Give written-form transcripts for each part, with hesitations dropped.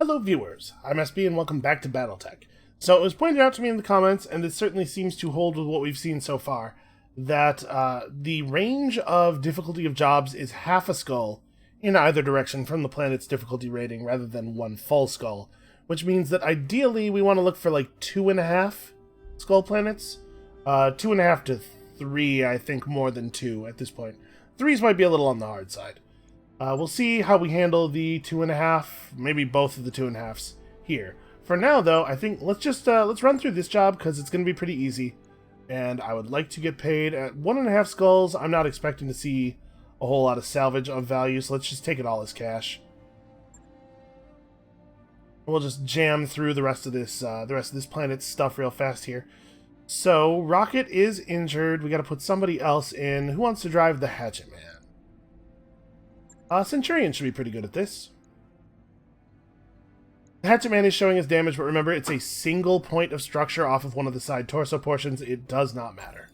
Hello viewers, I'm SB and welcome back to BattleTech. So it was pointed out to me in the comments, and it certainly seems to hold with what we've seen so far, that the range of difficulty of jobs is half a skull in either direction from the planet's difficulty rating rather than one full skull, which means that ideally we want to look for like 2.5 skull planets. 2.5 to 3, I think, more than 2 at this point. 3s might be a little on the hard side. We'll see how we handle the 2.5, maybe both of the 2.5s here. For now, though, I think let's run through this job because it's going to be pretty easy, and I would like to get paid at 1.5 skulls. I'm not expecting to see a whole lot of salvage of value, so let's just take it all as cash. We'll just jam through the rest of this planet's stuff real fast here. So Rocket is injured. We got to put somebody else in. Who wants to drive the Hatchet Man? Centurion should be pretty good at this. The Hatchet Man is showing us damage, but remember, it's a single point of structure off of one of the side torso portions. It does not matter.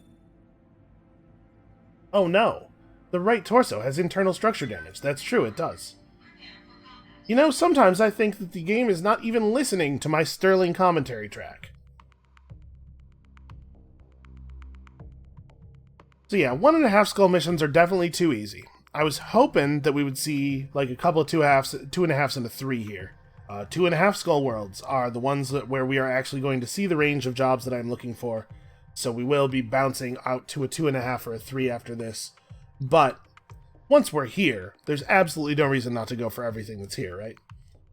Oh no! The right torso has internal structure damage. That's true, it does. You know, sometimes I think that the game is not even listening to my sterling commentary track. So yeah, 1.5 skull missions are definitely too easy. I was hoping that we would see like a couple of 2.5s and a 3 here. 2.5 skull worlds are the ones where we are actually going to see the range of jobs that I'm looking for. So we will be bouncing out to a 2.5 or a 3 after this. But once we're here, there's absolutely no reason not to go for everything that's here, right?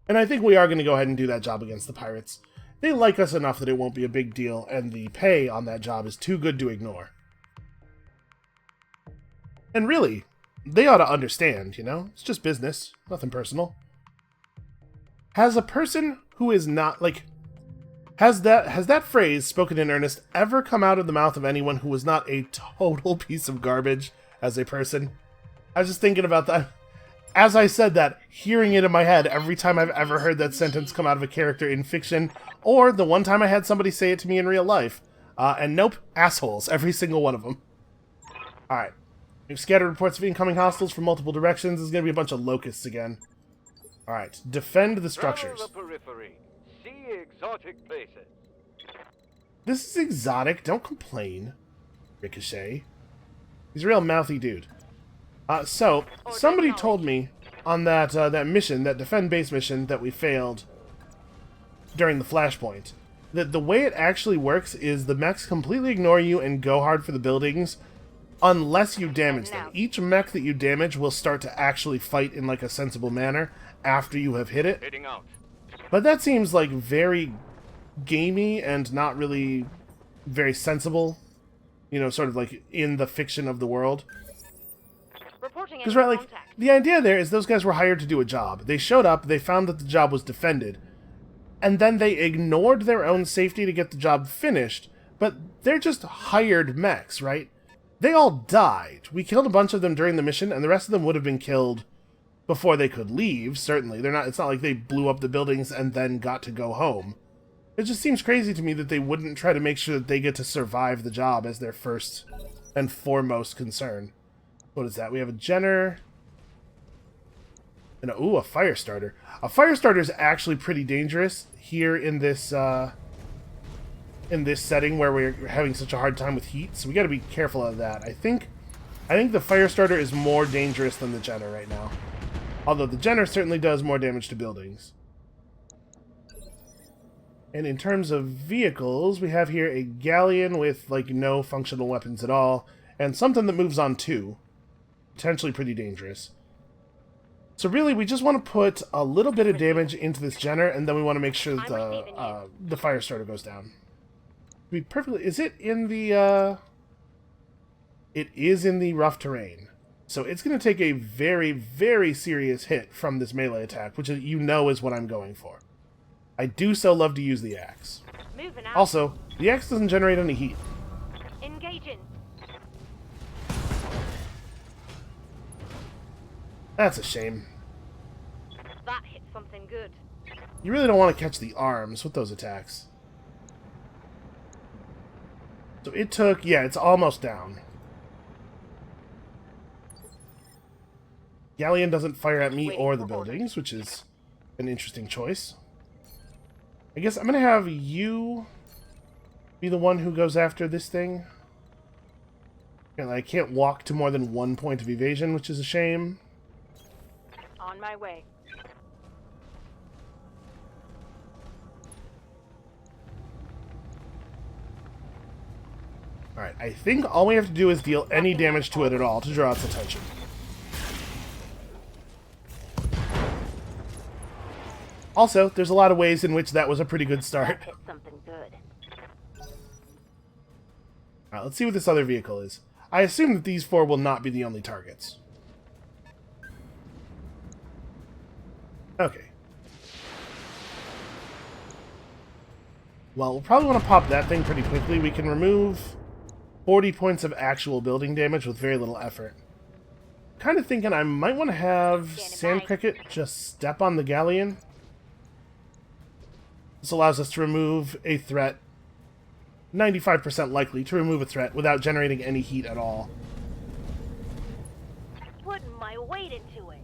And I think we are going to go ahead and do that job against the pirates. They like us enough that it won't be a big deal, and the pay on that job is too good to ignore. And really, they ought to understand, you know? It's just business. Nothing personal. Has a person who is not, like... Has that phrase, spoken in earnest, ever come out of the mouth of anyone who was not a total piece of garbage as a person? I was just thinking about that. As I said that, hearing it in my head every time I've ever heard that sentence come out of a character in fiction, or the one time I had somebody say it to me in real life. And nope, assholes, every single one of them. Alright. We've scattered reports of incoming hostiles from multiple directions. There's going to be a bunch of locusts again. Alright, defend the structures. The periphery. See exotic places. This is exotic, don't complain, Ricochet. He's a real mouthy dude. So, somebody told me on that mission, that defend base mission that we failed during the Flashpoint, that the way it actually works is the mechs completely ignore you and go hard for the buildings, unless you damage them. Each mech that you damage will start to actually fight in like a sensible manner after you have hit it. But that seems like very gamey and not really very sensible, you know, sort of like in the fiction of the world. Because right, like, the idea there is those guys were hired to do a job. They showed up, they found that the job was defended, and then they ignored their own safety to get the job finished, but they're just hired mechs, right? They all died. We killed a bunch of them during the mission, and the rest of them would have been killed before they could leave, certainly. It's not like they blew up the buildings and then got to go home. It just seems crazy to me that they wouldn't try to make sure that they get to survive the job as their first and foremost concern. What is that? We have a Jenner. And a fire starter. A fire starter is actually pretty dangerous here in this setting where we're having such a hard time with heat, so we got to be careful of that. I think the fire starter is more dangerous than the Jenner right now. Although the Jenner certainly does more damage to buildings. And in terms of vehicles, we have here a galleon with like no functional weapons at all, and something that moves on too. Potentially pretty dangerous. So really, we just want to put a little bit of damage into this Jenner, and then we want to make sure that the fire starter goes down. Is it in the, it is in the rough terrain. So it's going to take a very, very serious hit from this melee attack, which you know is what I'm going for. I do so love to use the axe. Also, the axe doesn't generate any heat. Engaging. That's a shame. That hit something good. You really don't want to catch the arms with those attacks. So it took, yeah, it's almost down. Galleon doesn't fire at me or the buildings, which is an interesting choice. I guess I'm gonna have you be the one who goes after this thing. And I can't walk to more than 1 point of evasion, which is a shame. On my way. Alright, I think all we have to do is deal any damage to it at all to draw its attention. Also, there's a lot of ways in which that was a pretty good start. That hit something good. Alright, let's see what this other vehicle is. I assume that these 4 will not be the only targets. Okay. Well, we'll probably want to pop that thing pretty quickly. We can remove 40 points of actual building damage with very little effort. Kind of thinking I might want to have Sand Cricket just step on the galleon. This allows us to remove a threat, 95% likely to remove a threat without generating any heat at all. Putting my weight into it.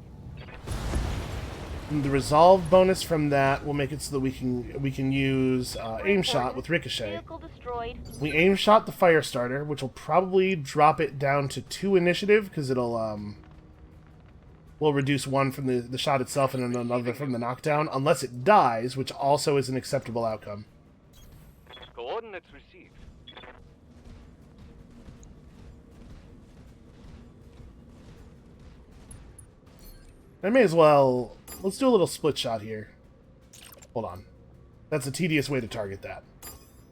And the resolve bonus from that will make it so that we can use aim shot with ricochet. Vehicle destroyed. We aim shot the fire starter, which will probably drop it down to 2 initiative because it'll will reduce 1 from the shot itself and then another from the knockdown, unless it dies, which also is an acceptable outcome. Coordinates received. I may as well... Let's do a little split shot here. Hold on. That's a tedious way to target that.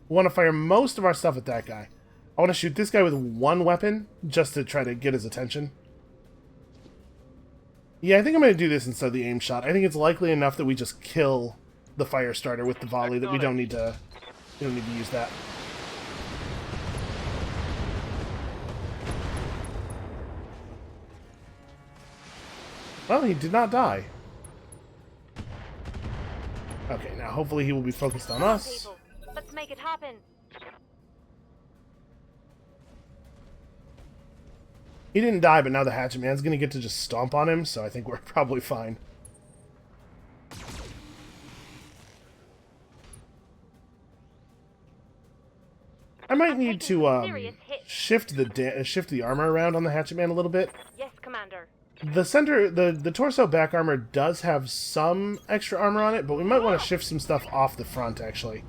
We want to fire most of our stuff at that guy. I want to shoot this guy with 1 weapon, just to try to get his attention. Yeah, I think I'm going to do this instead of the aim shot. I think it's likely enough that we just kill the fire starter with the volley that we don't need to use that. Well, he did not die. Okay, now hopefully he will be focused on us. People, let's make it happen. He didn't die, but now the Hatchet Man's going to get to just stomp on him, so I think we're probably fine. I might need to shift the armor around on the Hatchet Man a little bit. Yes, Commander. The torso back armor does have some extra armor on it, but we might want to shift some stuff off the front, actually.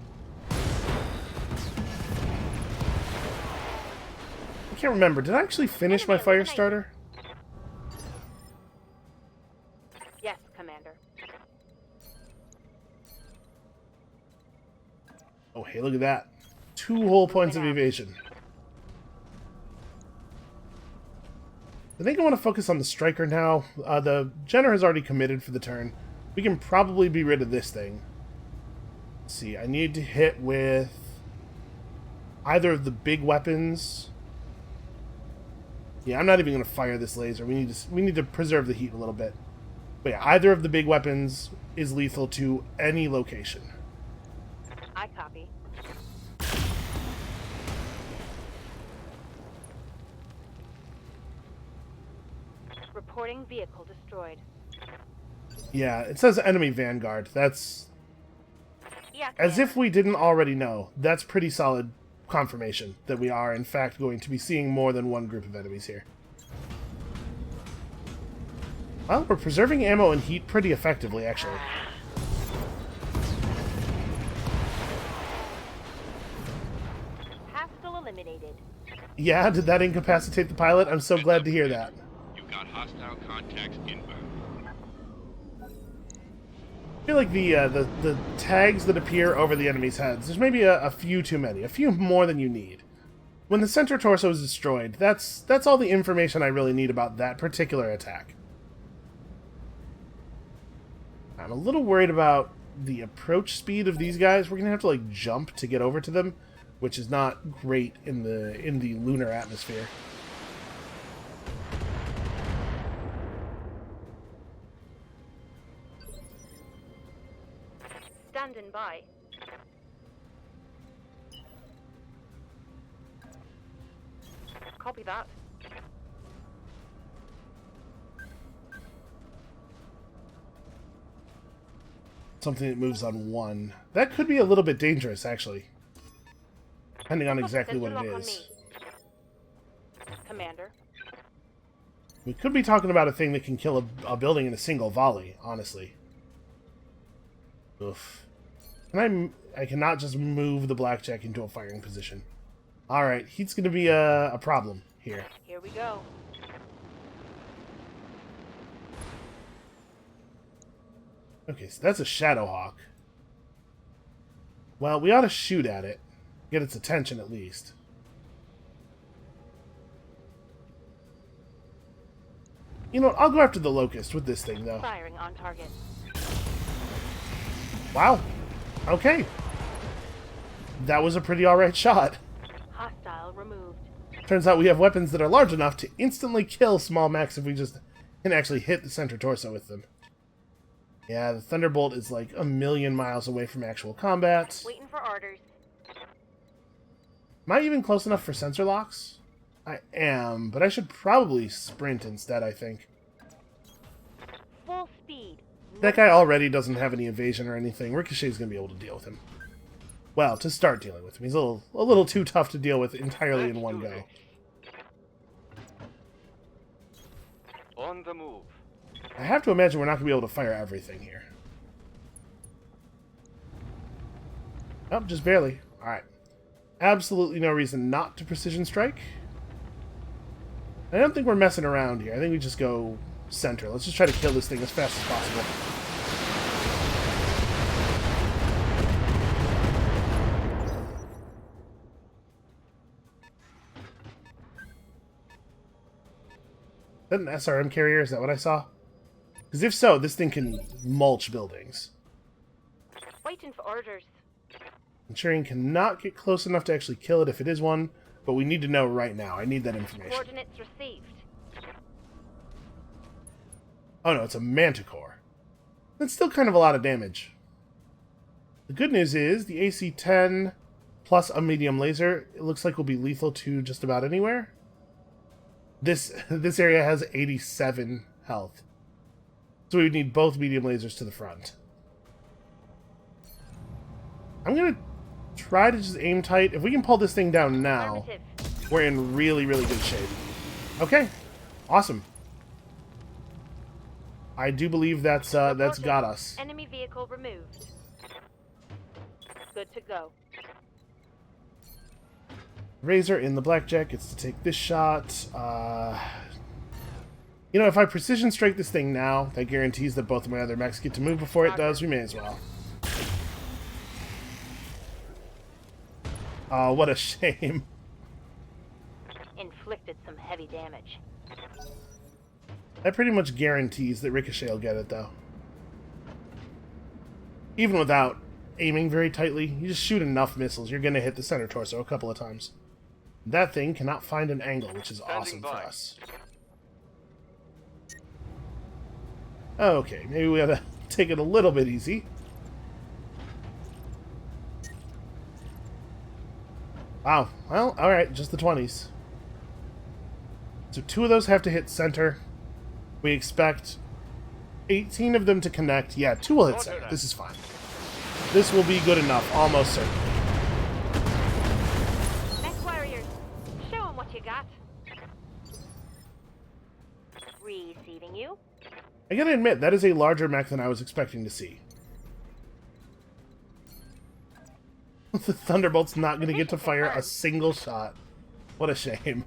I can't remember. Did I actually finish my fire starter? Yes, Commander. Oh, hey, look at that. 2 whole points of evasion. I think I want to focus on the striker now. The Jenner has already committed for the turn. We can probably be rid of this thing. Let's see, I need to hit with either of the big weapons. Yeah, I'm not even going to fire this laser. We need to preserve the heat a little bit. But yeah, either of the big weapons is lethal to any location. I copy. Reporting vehicle destroyed. Yeah, it says enemy vanguard. That's... Yeah, as if we didn't already know. That's pretty solid confirmation that we are, in fact, going to be seeing more than 1 group of enemies here. Well, we're preserving ammo and heat pretty effectively, actually. Hostile eliminated. Yeah, did that incapacitate the pilot? I'm so glad to hear that. You've got hostile contacts inbound. I feel like the tags that appear over the enemy's heads, there's maybe a few too many, a few more than you need. When the center torso is destroyed, that's all the information I really need about that particular attack. I'm a little worried about the approach speed of these guys. We're gonna have to like jump to get over to them, which is not great in the lunar atmosphere. Standing by. Copy that. Something that moves on one. That could be a little bit dangerous, actually. Depending on exactly what it is. Commander. We could be talking about a thing that can kill a building in a single volley, honestly. Oof. I cannot just move the blackjack into a firing position. Alright, he's going to be a problem here. Here we go. Okay, so that's a Shadowhawk. Well, we ought to shoot at it. Get its attention, at least. You know what? I'll go after the Locust with this thing, though. Firing on target. Wow. Okay. That was a pretty alright shot. Hostile removed. Turns out we have weapons that are large enough to instantly kill small mechs if we just can actually hit the center torso with them. Yeah, the Thunderbolt is like a million miles away from actual combat. Waiting for orders. Am I even close enough for sensor locks? I am, but I should probably sprint instead, I think. Full speed. That guy already doesn't have any evasion or anything. Ricochet's going to be able to deal with him. Well, to start dealing with him. He's a little too tough to deal with entirely in one go. On the move. I have to imagine we're not going to be able to fire everything here. Oh, just barely. Alright. Absolutely no reason not to precision strike. I don't think we're messing around here. I think we just go center. Let's just try to kill this thing as fast as possible. Is that an SRM carrier? Is that what I saw? Because if so, this thing can mulch buildings. Waiting for orders. Ensuring cannot get close enough to actually kill it if it is one, but we need to know right now. I need that information. Coordinates received. Oh no, it's a Manticore. That's still kind of a lot of damage. The good news is, the AC-10 plus a medium laser, it looks like will be lethal to just about anywhere. This area has 87 health. So we would need both medium lasers to the front. I'm going to try to just aim tight. If we can pull this thing down now, we're in really, really good shape. Okay. Awesome. I do believe that's got us. Enemy vehicle removed. Good to go. Razor in the blackjack gets to take this shot. You know, if I precision strike this thing now, that guarantees that both of my other mechs get to move before it does. We may as well. Oh, what a shame. Inflicted some heavy damage. That pretty much guarantees that Ricochet will get it, though. Even without aiming very tightly, you just shoot enough missiles, you're going to hit the center torso a couple of times. That thing cannot find an angle, which is awesome for us. Okay, maybe we ought to take it a little bit easy. Wow, well, alright, just the 20s. So 2 of those have to hit center. We expect 18 of them to connect. Yeah, 2 will hit center. This is fine. This will be good enough, almost certainly. Mech warriors, show them what you got. Receiving you. I gotta admit, that is a larger mech than I was expecting to see. The Thunderbolt's not gonna get to fire a single shot. What a shame.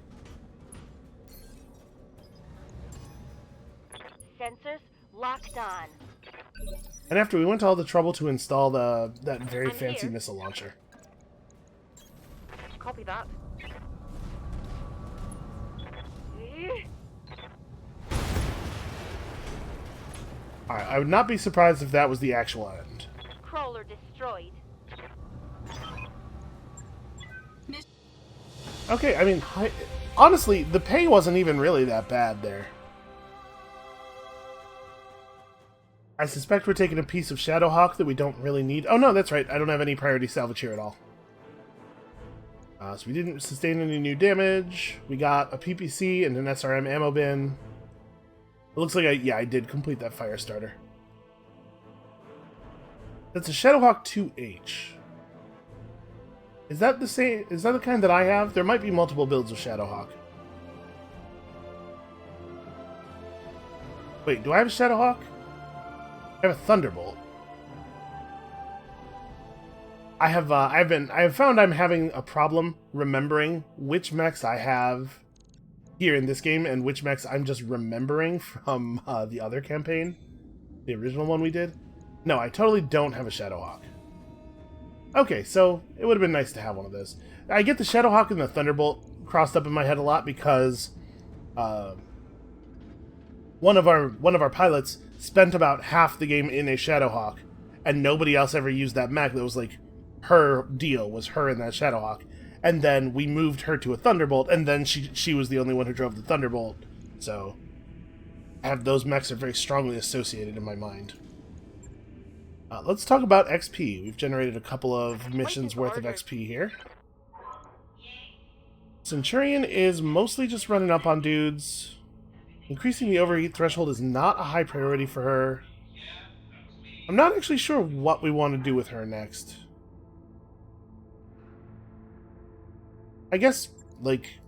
Sensors locked on. And after we went to all the trouble to install that very I'm fancy here. missile launcher. Copy that. Alright, I would not be surprised if that was the actual end. Crawler destroyed. Okay, I mean, honestly, the pay wasn't even really that bad there. I suspect we're taking a piece of Shadowhawk that we don't really need. Oh no, that's right, I don't have any priority salvage here at all. So we didn't sustain any new damage. We got a PPC and an SRM ammo bin. It looks like I did complete that fire starter. That's a Shadowhawk 2H. Is that the same? Is that the kind that I have? There might be multiple builds of Shadowhawk. Wait, do I have a Shadowhawk? I have a Thunderbolt. I have found I'm having a problem remembering which mechs I have here in this game and which mechs I'm just remembering from the other campaign, the original one we did. No, I totally don't have a Shadowhawk. Okay, so it would have been nice to have one of those. I get the Shadowhawk and the Thunderbolt crossed up in my head a lot because one of our pilots spent about half the game in a Shadowhawk, and nobody else ever used that mech. That was like her deal, was her in that Shadowhawk. And then we moved her to a Thunderbolt, and then she was the only one who drove the Thunderbolt. So I have those mechs are very strongly associated in my mind. Let's talk about XP. We've generated a couple of missions worth of XP here. Centurion is mostly just running up on dudes. Increasing the overheat threshold is not a high priority for her. I'm not actually sure what we want to do with her next. I guess, like,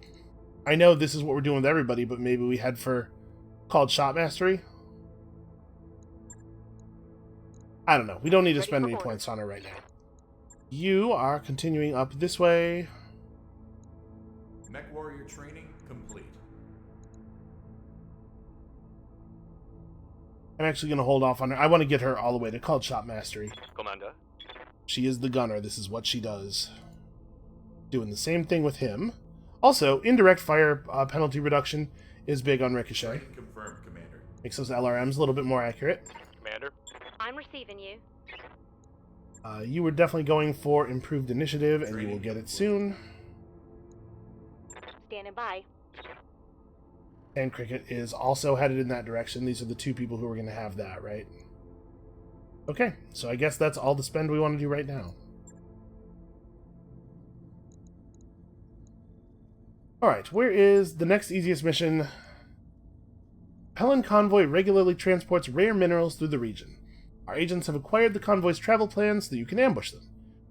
I know this is what we're doing with everybody, but maybe we head for called Shot Mastery. I don't know. We don't need to spend any points on her right now. You are continuing up this way. Mech Warrior training complete. I'm actually going to hold off on her. I want to get her all the way to called Shot Mastery. Commander. She is the gunner. This is what she does. Doing the same thing with him. Also, indirect fire penalty reduction is big on Ricochet. Training confirmed, Commander. Makes those LRMs a little bit more accurate. Commander. I'm receiving you. You were definitely going for improved initiative, and you will get it soon. Standing by. And Cricket is also headed in that direction. These are the two people who are going to have that, right? Okay, so I guess that's all the spend we want to do right now. Alright, where is the next easiest mission? Helen Convoy regularly transports rare minerals through the region. Our agents have acquired the convoy's travel plans so that you can ambush them.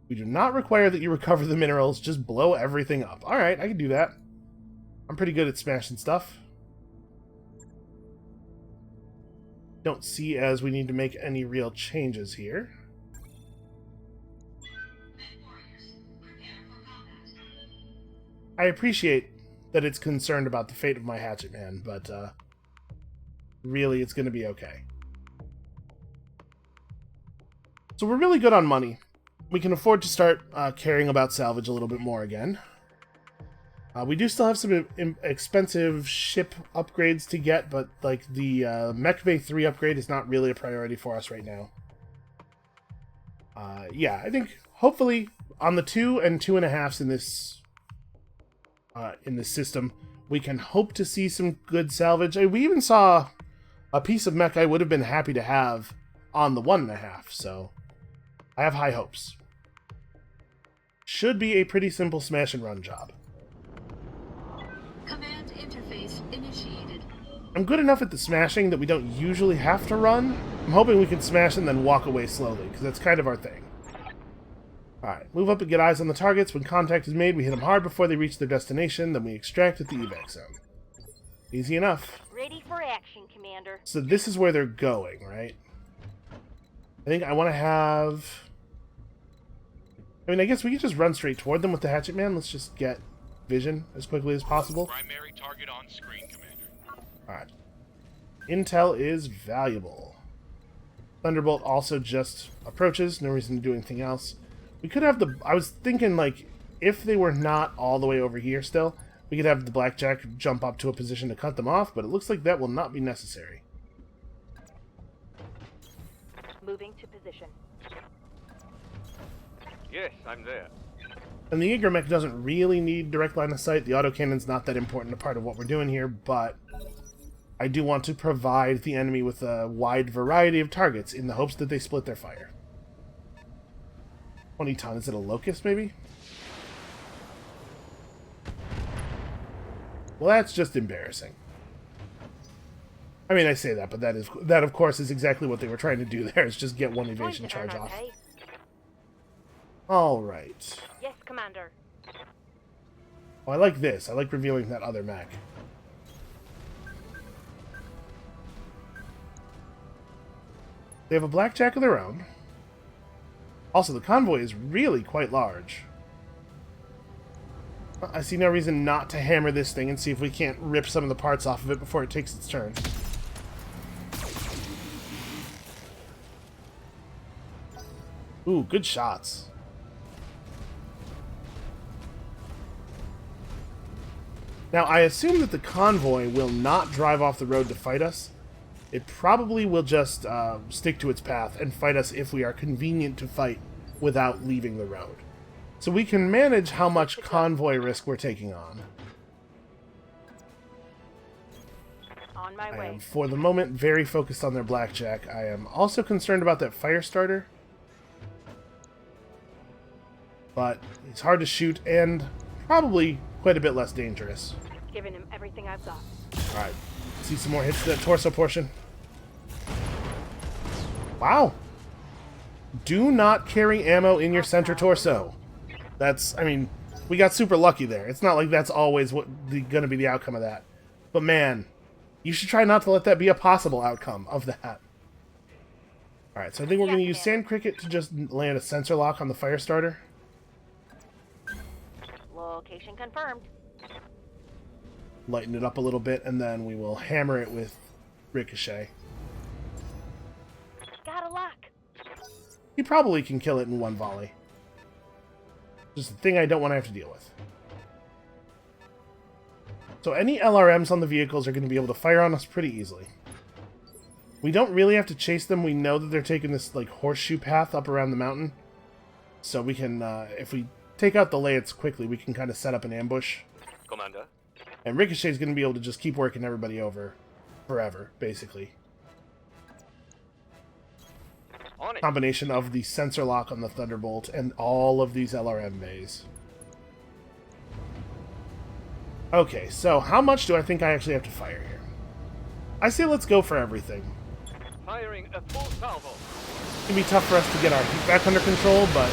We do not require that you recover the minerals, just blow everything up. Alright, I can do that. I'm pretty good at smashing stuff. Don't see as we need to make any real changes here. I appreciate that it's concerned about the fate of my hatchet man, but really it's going to be okay. So we're really good on money. We can afford to start caring about salvage a little bit more again. We do still have some expensive ship upgrades to get, but like the Mech Bay 3 upgrade is not really a priority for us right now. Yeah, I think hopefully on the 2 and 2.5s in this system, we can hope to see some good salvage. We even saw a piece of mech I would have been happy to have on the 1.5, so I have high hopes. Should be a pretty simple smash and run job. Command interface initiated. I'm good enough at the smashing that we don't usually have to run. I'm hoping we can smash and then walk away slowly, because that's kind of our thing. Alright, move up and get eyes on the targets. When contact is made, we hit them hard before they reach their destination, then we extract at the evac zone. Easy enough. Ready for action, Commander. So this is where they're going, right? I think I want to have... I mean, I guess we can just run straight toward them with the hatchet man. Let's just get vision as quickly as possible. Primary target on screen, Commander. Alright. Intel is valuable. Thunderbolt also just approaches. No reason to do anything else. We could have the... I was thinking, like, if they were not all the way over here still, we could have the Blackjack jump up to a position to cut them off, but it looks like that will not be necessary. Moving to position. Yes, I'm there. And the Ygremech doesn't really need direct line of sight. The autocannon's not that important a part of what we're doing here, but I do want to provide the enemy with a wide variety of targets in the hopes that they split their fire. 20 ton. Is it a Locust, maybe? Well, that's just embarrassing. I mean, I say that, but that of course is exactly what they were trying to do there, is just get one evasion charge off. Alright. Yes, Commander. Oh, I like this. I like revealing that other mech. They have a blackjack of their own. Also, the convoy is really quite large. I see no reason not to hammer this thing and see if we can't rip some of the parts off of it before it takes its turn. Ooh, good shots. Now, I assume that the convoy will not drive off the road to fight us. It probably will just stick to its path and fight us if we are convenient to fight without leaving the road. So we can manage how much convoy risk we're taking on. On my I way. am, for the moment, very focused on their blackjack. I am also concerned about that fire starter. But he's hard to shoot and probably quite a bit less dangerous. Giving him everything I've got. Alright, see some more hits to that torso portion. So do not carry ammo in your center torso. That's, I mean, we got super lucky there. It's not like that's always going to be the outcome of that. But man, you should try not to let that be a possible outcome of that. Alright, so I think we're going to use Sand Cricket to just land a sensor lock on the fire starter. Location confirmed. Lighten it up a little bit, and then we will hammer it with Ricochet. Got a lock. He probably can kill it in one volley. Just the thing I don't want to have to deal with. So any LRMs on the vehicles are going to be able to fire on us pretty easily. We don't really have to chase them. We know that they're taking this like horseshoe path up around the mountain. So we can, if we take out the Lance quickly, we can kind of set up an ambush. Commander. And Ricochet's going to be able to just keep working everybody over forever, basically. On it. Combination of the sensor lock on the Thunderbolt and all of these LRM bays. Okay, so how much do I think I actually have to fire here? I say let's go for everything. Firing a full salvo. It's going to be tough for us to get our heat back under control, but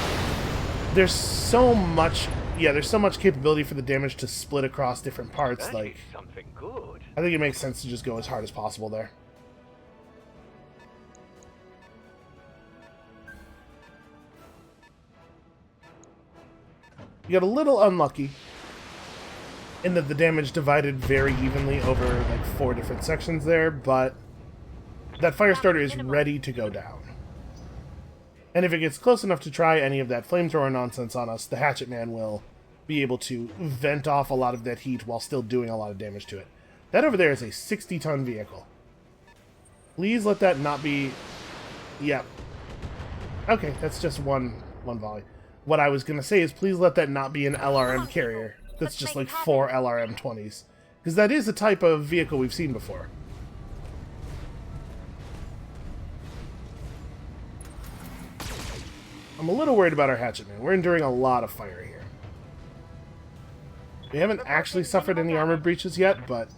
there's so much... Yeah, there's so much capability for the damage to split across different parts, That like... is something good. I think it makes sense to just go as hard as possible there. You got a little unlucky in that the damage divided very evenly over like 4 different sections there, but that fire starter is ready to go down. And if it gets close enough to try any of that flamethrower nonsense on us, the Hatchet Man will be able to vent off a lot of that heat while still doing a lot of damage to it. That over there is a 60-ton vehicle. Please let that not be... Yep. Okay, that's just one volley. What I was going to say is please let that not be an LRM carrier. That's just like 4 LRM-20s. Because that is a type of vehicle we've seen before. I'm a little worried about our Hatchet Man. We're enduring a lot of fire here. We haven't actually suffered any armor breaches yet, but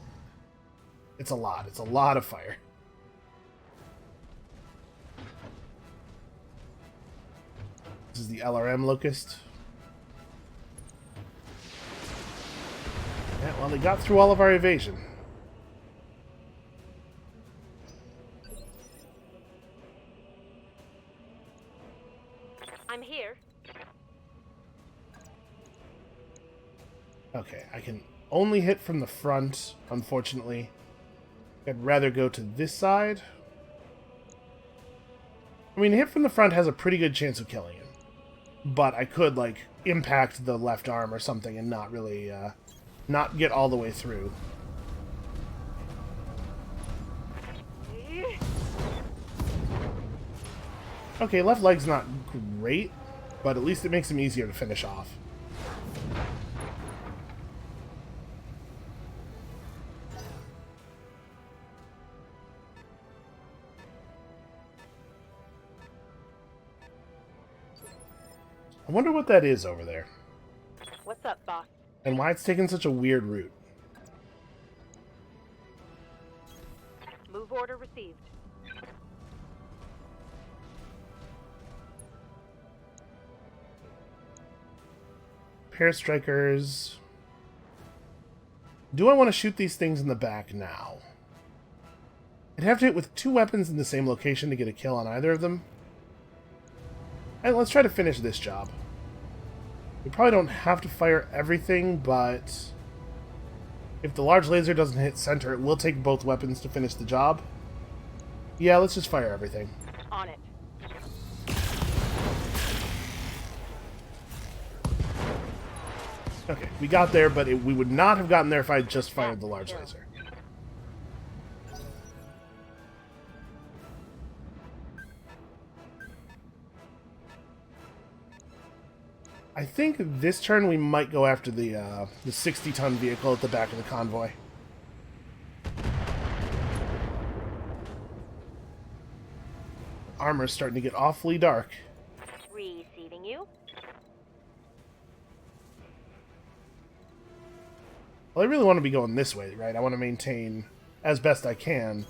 it's a lot. It's a lot of fire. This is the LRM Locust. Yeah, well, they got through all of our evasion. I'm here. Okay, I can only hit from the front, unfortunately. I'd rather go to this side. I mean, hit from the front has a pretty good chance of killing him. But I could, like, impact the left arm or something and not really, not get all the way through. Okay, left leg's not great, but at least it makes him easier to finish off. I wonder what that is over there, What's up, boss? and why it's taking such a weird route. Move order received. repair strikers. Do I want to shoot these things in the back now? I'd have to hit with 2 weapons in the same location to get a kill on either of them. And let's try to finish this job. We probably don't have to fire everything, but if the large laser doesn't hit center, it will take both weapons to finish the job. Yeah, let's just fire everything. On it. Okay, we got there, but we would not have gotten there if I had just fired the large laser. I think this turn we might go after the 60-ton vehicle at the back of the convoy. Armor's starting to get awfully dark. Receiving you. Well, I really want to be going this way, right? I want to maintain, as best I can,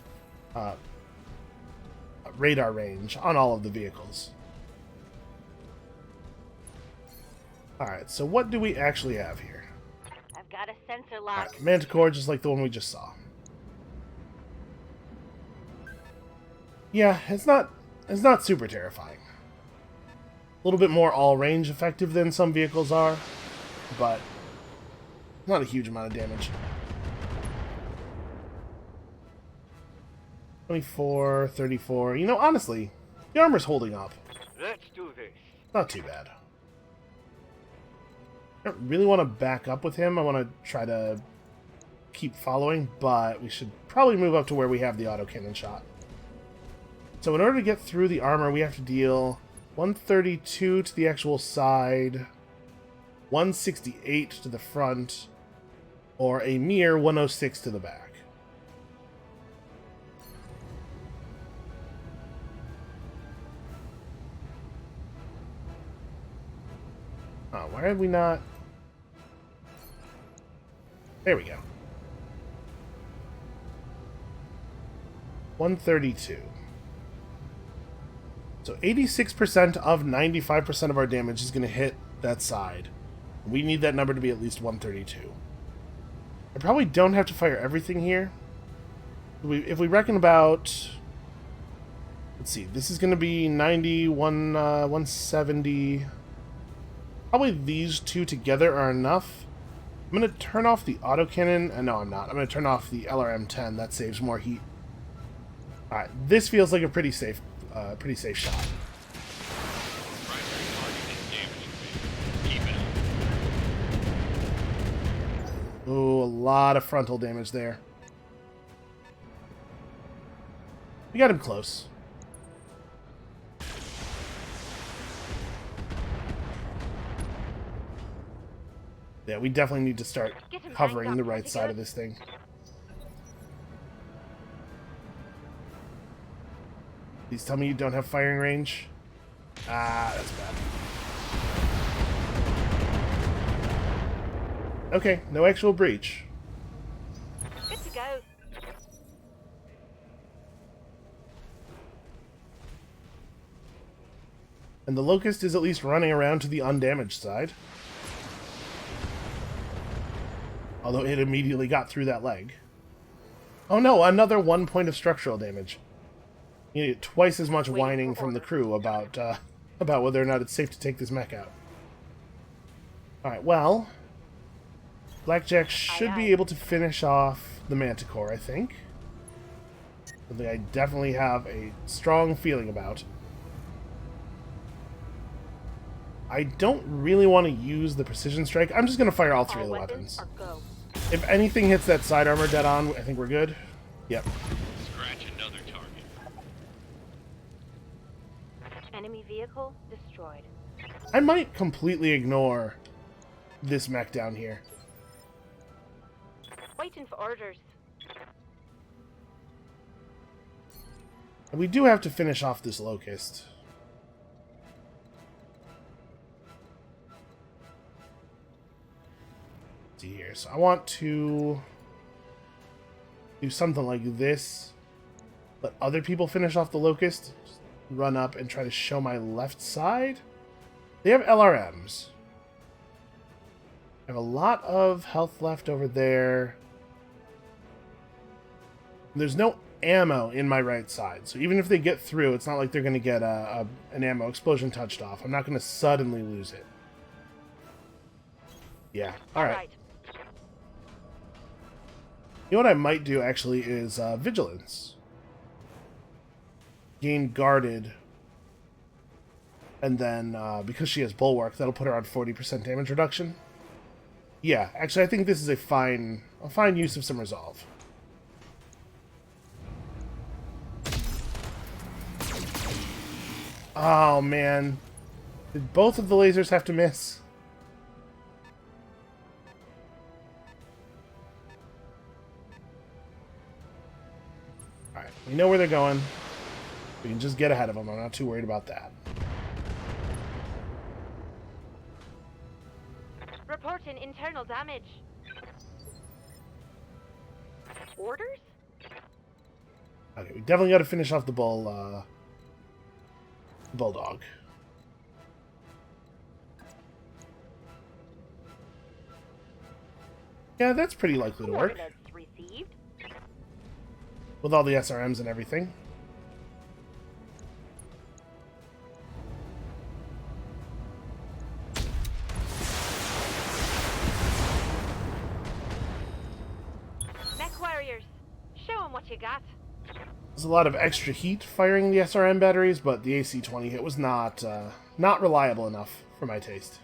radar range on all of the vehicles. Alright, so what do we actually have here? I've got a sensor lock. Alright, Manticore, just like the one we just saw. Yeah, it's not super terrifying. A little bit more all-range effective than some vehicles are, but not a huge amount of damage. 24, 34. You know, honestly, the armor's holding up. Let's do this. Not too bad. I don't really want to back up with him. I want to try to keep following, but we should probably move up to where we have the autocannon shot. So in order to get through the armor, we have to deal 132 to the actual side, 168 to the front, or a mere 106 to the back. Oh, why have we not... There we go. 132. So 86% of 95% of our damage is going to hit that side. We need that number to be at least 132. I probably don't have to fire everything here. If we reckon about... Let's see, this is going to be 90, 170... Probably these two together are enough. I'm going to turn off the autocannon. No, I'm not. I'm going to turn off the LRM-10. That saves more heat. Alright, this feels like a pretty safe shot. Primary target is damaged. Keep it up. Ooh, a lot of frontal damage there. We got him close. Yeah, we definitely need to start covering the right side of this thing. Please tell me you don't have firing range. Ah, that's bad. Okay, no actual breach. Good to go. And the Locust is at least running around to the undamaged side. Although it immediately got through that leg. Oh no, another 1 point of structural damage. You get twice as much whining from the crew about whether or not it's safe to take this mech out. Alright, well... Blackjack should be able to finish off the Manticore, I think. Something I definitely have a strong feeling about. I don't really want to use the precision strike. I'm just going to fire all 3 of the weapons. If anything hits that side armor dead on, I think we're good. Yep. Scratch another target. Enemy vehicle destroyed. I might completely ignore this mech down here. Waiting for orders. And we do have to finish off this Locust. Let's see here. So I want to do something like this. Let other people finish off the Locust. Just run up and try to show my left side. They have LRMs. I have a lot of health left over there. There's no ammo in my right side, so even if they get through, it's not like they're going to get an ammo explosion touched off. I'm not going to suddenly lose it. Yeah, alright. You know what I might do, actually, is Vigilance. Gain Guarded. And then, because she has Bulwark, that'll put her on 40% damage reduction. Yeah, actually, I think this is a fine use of some Resolve. Oh, man. Did both of the lasers have to miss? Alright, we know where they're going. We can just get ahead of them. I'm not too worried about that. Reporting internal damage. Orders? Okay, we definitely got to finish off the bulldog. Yeah, that's pretty likely to work. Coordinates received. With all the SRMs and everything. Mech warriors, show them what you got. There's a lot of extra heat firing the SRM batteries, but the AC-20 hit was not reliable enough for my taste.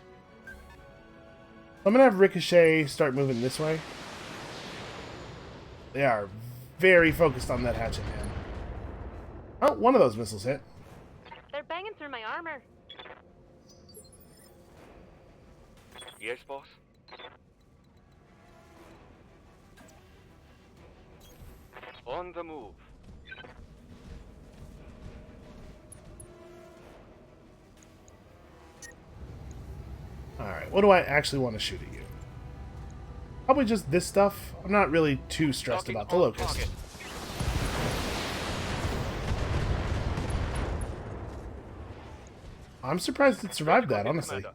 I'm going to have Ricochet start moving this way. They are very focused on that hatchet, man. Oh, one of those missiles hit. They're banging through my armor. Yes, boss. On the move. Alright, what do I actually want to shoot at you? Probably just this stuff. I'm not really too stressed about the Locust. I'm surprised it survived that, honestly.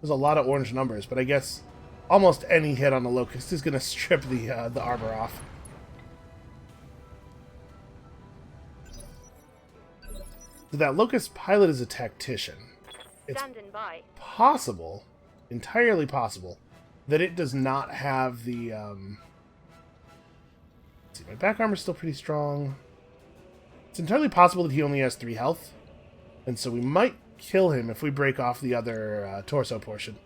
There's a lot of orange numbers, but I guess almost any hit on the Locust is going to strip the armor off. So that Locust pilot is a tactician. It's Standing by. possible, entirely possible, that it does not have the, let's see, my back armor's still pretty strong. It's entirely possible that he only has 3 health, and so we might kill him if we break off the other torso portion.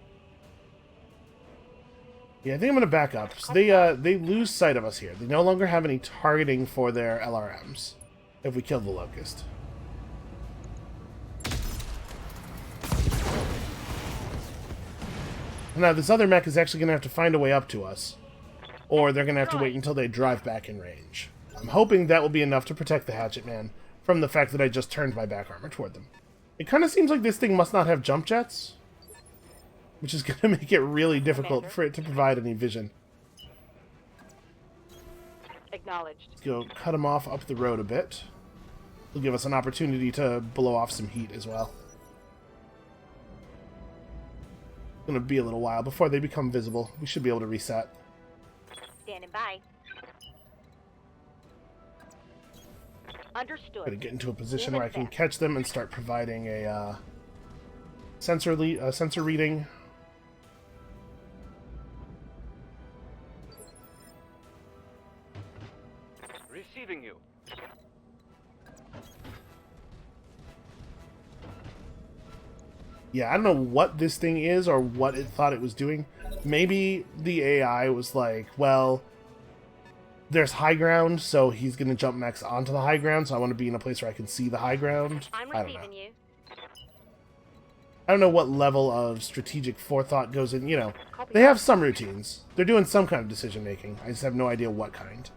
Yeah, I think I'm going to back up. So they lose sight of us here. They no longer have any targeting for their LRMs if we kill the Locust. Now, this other mech is actually going to have to find a way up to us, or they're going to have to wait until they drive back in range. I'm hoping that will be enough to protect the Hatchet Man from the fact that I just turned my back armor toward them. It kind of seems like this thing must not have jump jets, which is going to make it really difficult for it to provide any vision. Acknowledged. Let's go cut him off up the road a bit. It'll give us an opportunity to blow off some heat as well. It's going to be a little while before they become visible. We should be able to reset. Standing by. Understood. I'm going to get into a position where I can catch them and start providing a sensor reading. Receiving you. Yeah, I don't know what this thing is or what it thought it was doing. Maybe the AI was like, well, there's high ground, so he's going to jump mechs onto the high ground, so I want to be in a place where I can see the high ground. I'm I don't know. receiving you. I don't know what level of strategic forethought goes in, you know. They have some routines. They're doing some kind of decision making. I just have no idea what kind.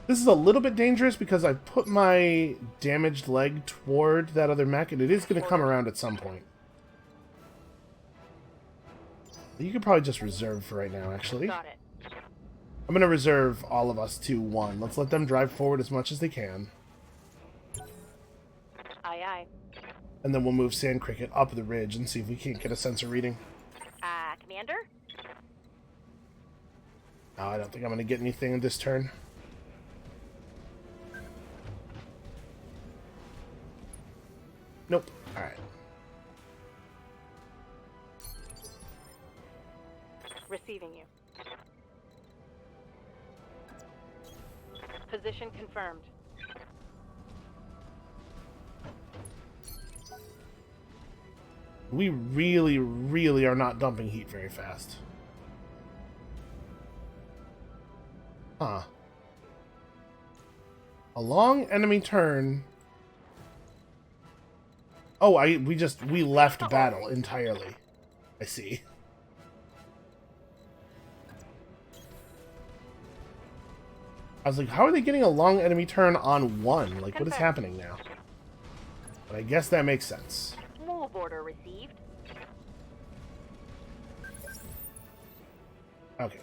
This is a little bit dangerous because I put my damaged leg toward that other mech, and it is going to come around at some point. You could probably just reserve for right now, actually. Got it. I'm going to reserve all of us to 1. Let's let them drive forward as much as they can. Aye, aye. And then we'll move Sand Cricket up the ridge and see if we can't get a sensor reading. Commander? Oh, I don't think I'm going to get anything in this turn. Nope. Alright. Receiving you. Position confirmed. We really, really are not dumping heat very fast. Huh. A long enemy turn. Oh, we left battle entirely. I see. I was like, how are they getting a long enemy turn on one? Like, what is happening now? But I guess that makes sense. Move order received. Okay.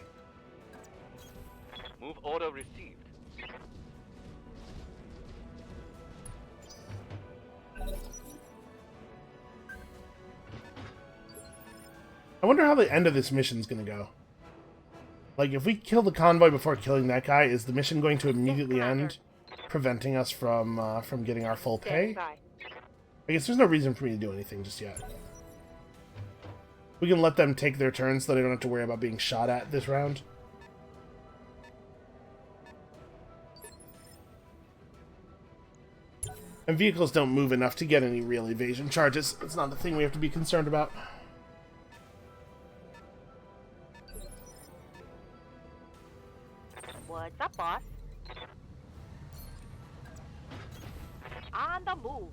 Move order received. I wonder how the end of this mission's gonna go. Like, if we kill the convoy before killing that guy, is the mission going to immediately end, preventing us from getting our full pay? Standing by. I guess there's no reason for me to do anything just yet. We can let them take their turn so they don't have to worry about being shot at this round. And vehicles don't move enough to get any real evasion charges. It's not the thing we have to be concerned about. What's up, boss? On the move.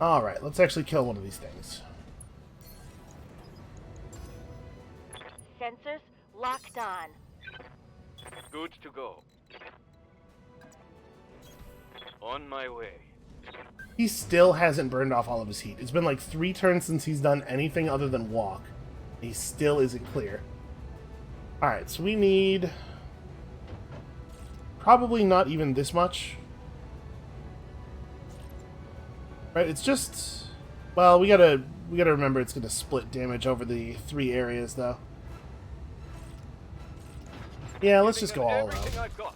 Alright, let's actually kill one of these things. Sensors locked on. Good to go. On my way. He still hasn't burned off all of his heat. It's been like 3 turns since he's done anything other than walk. He still isn't clear. Alright, so we need... probably not even this much. Right, it's just... well, we gotta remember it's gonna split damage over the 3 areas, though. Yeah, let's just go all out. Everything I've got.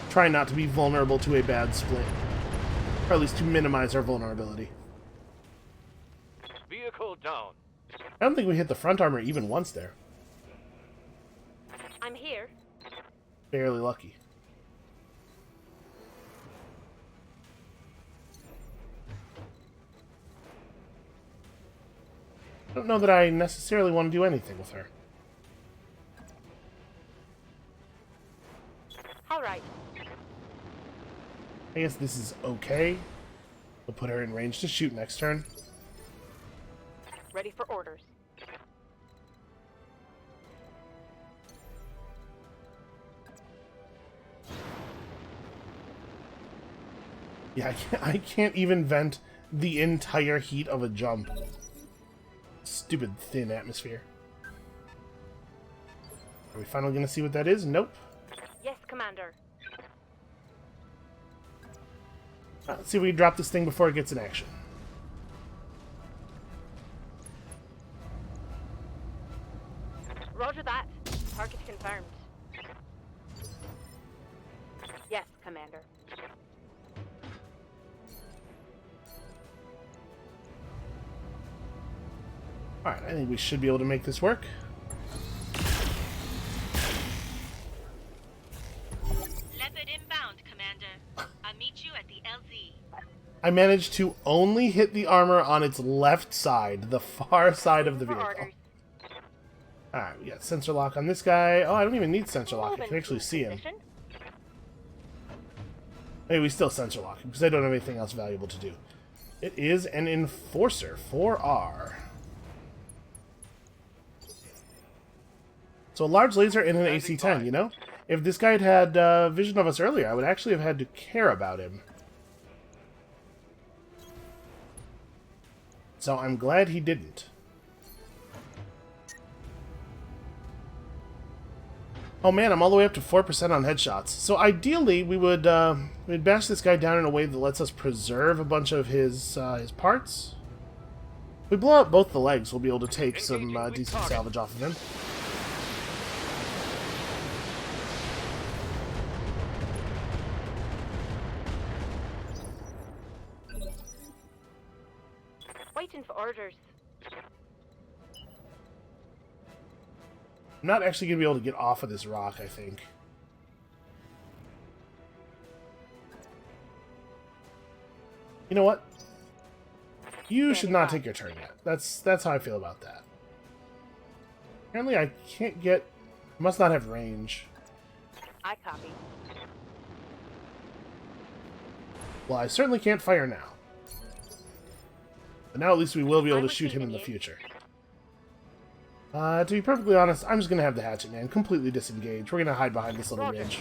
Try not to be vulnerable to a bad split. Or at least to minimize our vulnerability. Vehicle down. I don't think we hit the front armor even once there. I'm here. Barely lucky. I don't know that I necessarily want to do anything with her. All right. I guess this is okay. We'll put her in range to shoot next turn. Ready for orders. Yeah, I can't even vent the entire heat of a jump. Stupid thin atmosphere. Are we finally going to see what that is? Nope. Yes, Commander. Let's see if we can drop this thing before it gets in action. Roger that. Target confirmed. Yes, Commander. Alright, I think we should be able to make this work. Leopard inbound, Commander. I'll meet you at the LZ. I managed to only hit the armor on its left side, the far side of the For vehicle. orders. Alright, we got sensor lock on this guy. Oh, I don't even need sensor lock. I Move can actually into see him. position. Hey, we still sensor lock him because I don't have anything else valuable to do. It is an enforcer, 4R. So a large laser and an AC-10, you know? If this guy had had vision of us earlier, I would actually have had to care about him. So I'm glad he didn't. Oh man, I'm all the way up to 4% on headshots. So ideally, we'd bash this guy down in a way that lets us preserve a bunch of his parts. If we blow out both the legs, we'll be able to take some Engaging with decent target. salvage off of him. Waiting for orders. I'm not actually going to be able to get off of this rock, I think. You know what? You should not take your turn yet. That's how I feel about that. Apparently I can't get... must not have range. I copy. Well, I certainly can't fire now. But now at least we will be able I'm to shoot him in the receiving you. future. To be perfectly honest, I'm just going to have the Hatchet Man completely disengage. We're going to hide behind this little Roger. ridge.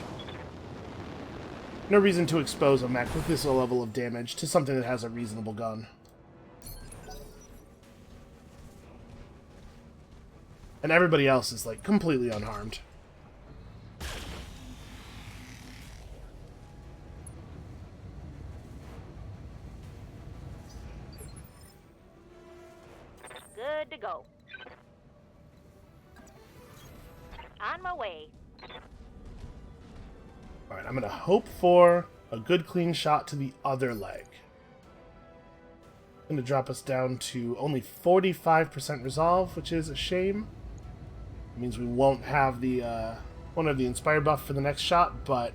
No reason to expose a mech with this level of damage to something that has a reasonable gun. And everybody else is, like, completely unharmed. Good to go. On my way. Alright, I'm going to hope for a good clean shot to the other leg. Going to drop us down to only 45% resolve, which is a shame. It means we won't have the inspire buff for the next shot, but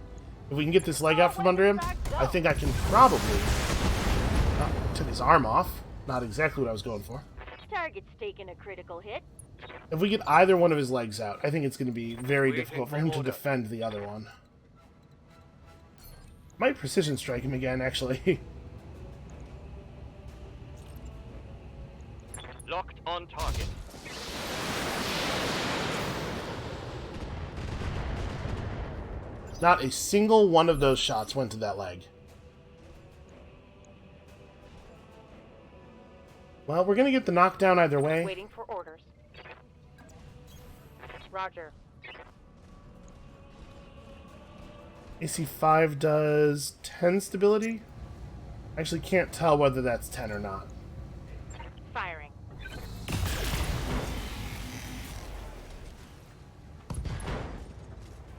if we can get this leg out from under him, I think I can probably... Oh, took his arm off. Not exactly what I was going for. Target's taking a critical hit. If we get either one of his legs out, I think it's going to be very Waiting difficult for for him to order. defend the other one. Might precision strike him again, actually. Locked on target. Not a single one of those shots went to that leg. Well, we're going to get the knockdown either way. Waiting for orders. Roger. AC5 does 10 stability. I actually can't tell whether that's 10 or not. Firing.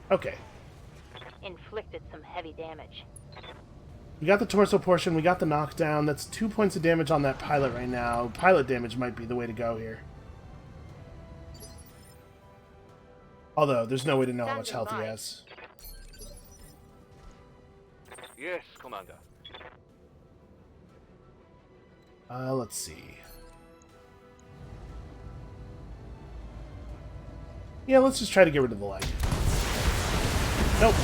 Okay. Inflicted some heavy damage. We got the torso portion, we got the knockdown. That's 2 points of damage on that pilot right now. Pilot damage might be the way to go here. Although, there's no way to know how much health he has. Yes, Commander. Let's see. Yeah, let's just try to get rid of the leg. Nope.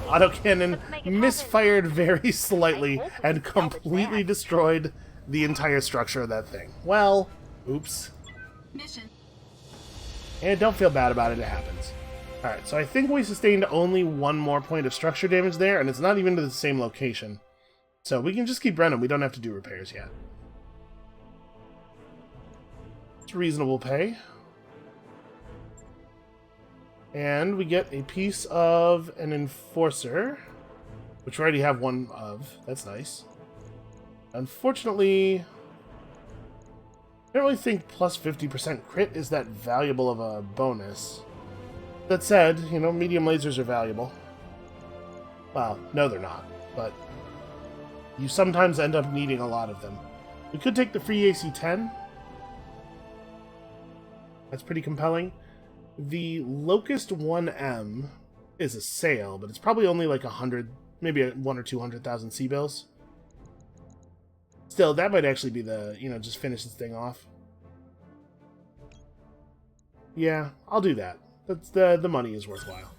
Autocannon misfired very slightly and completely destroyed the entire structure of that thing. Well, oops. Mission. And don't feel bad about it, it happens. Alright, so I think we sustained only one more point of structure damage there, and it's not even to the same location. So we can just keep running, we don't have to do repairs yet. It's reasonable pay. And we get a piece of an Enforcer, which we already have one of. That's nice. Unfortunately, I don't really think plus 50% crit is that valuable of a bonus. That said, you know, medium lasers are valuable. Well, no they're not, but you sometimes end up needing a lot of them. We could take the free AC-10. That's pretty compelling. The Locust 1M is a sale, but it's probably only like 100, maybe 1 or 200,000 C-bills. Still, that might actually be the, you know, just finish this thing off. Yeah, I'll do that. That's the money is worthwhile.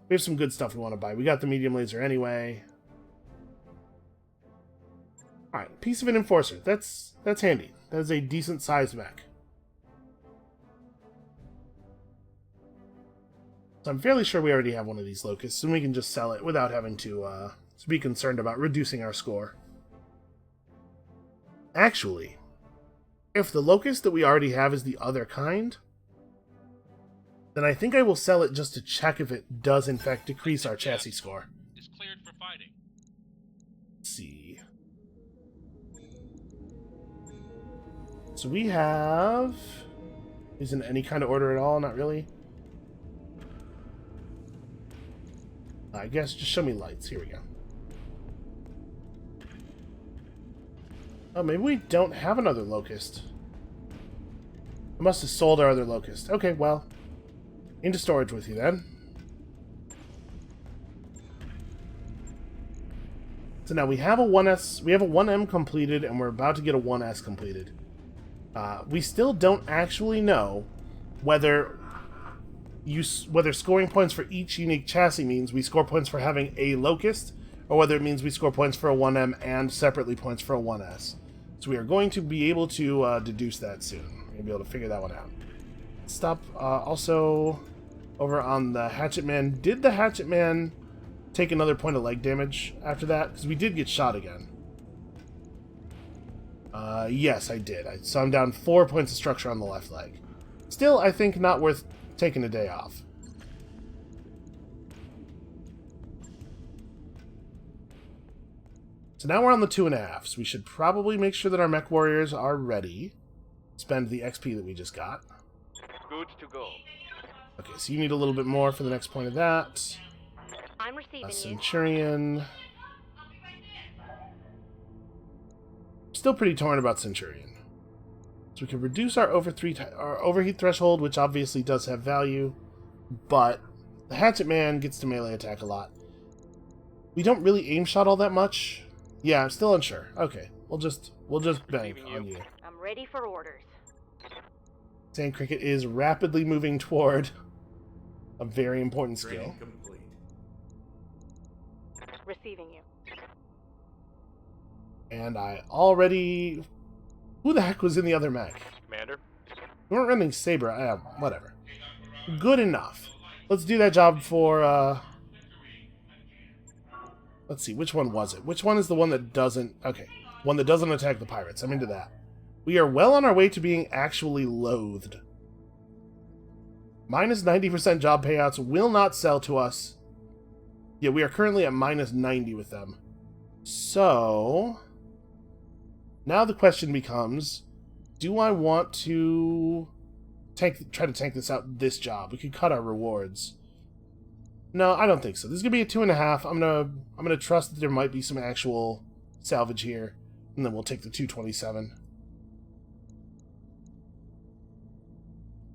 We have some good stuff we want to buy. We got the medium laser anyway. Alright, piece of an Enforcer. That's handy. That is a decent sized mech. So I'm fairly sure we already have one of these Locusts, and we can just sell it without having to be concerned about reducing our score. Actually, if the Locust that we already have is the other kind, then I think I will sell it just to check if it does in fact decrease our chassis score. Is cleared for fighting. Let's see. So we have... Is in any kind of order at all? Not really. I guess just show me lights. Here we go. Oh, maybe we don't have another locust. I must have sold our other locust. Okay, well. Into storage with you then. So now we have a 1S, we have a 1M completed, and we're about to get a 1S completed. We still don't actually know whether scoring points for each unique chassis means we score points for having a locust, or whether it means we score points for a 1M and separately points for a 1S. So we are going to be able to deduce that soon. We're going to be able to figure that one out. Stop. Also, over on the Hatchet Man, did the Hatchet Man take another point of leg damage after that? Because we did get shot again. Yes, I did. So I'm down 4 points of structure on the left leg. Still, I think not worth taking a day off. So now we're on the 2.5s. We should probably make sure that our mech warriors are ready. Spend the XP that we just got. Good to go. Okay, so you need a little bit more for the next point of that. I'm receiving A you. Centurion. Still pretty torn about Centurion. So we can reduce our overheat threshold, which obviously does have value, but the Hatchet Man gets to melee attack a lot. We don't really aim shot all that much. Yeah, I'm still unsure. Okay, we'll just bank on you. I'm ready for orders. Sand Cricket is rapidly moving toward a very important skill. Training complete. Receiving you. And I already... Who the heck was in the other mech? Commander. We weren't running Saber. Whatever. Good enough. Let's do that job for, Let's see, which one was it? Which one is the one that doesn't... Okay, one that doesn't attack the pirates. I'm into that. We are well on our way to being actually loathed. Minus 90% job payouts will not sell to us. Yeah, we are currently at minus 90 with them. So... Now the question becomes, do I want to try to tank this out this job? We could cut our rewards. No, I don't think so. This is gonna be a 2.5. I'm gonna trust that there might be some actual salvage here, and then we'll take the 227.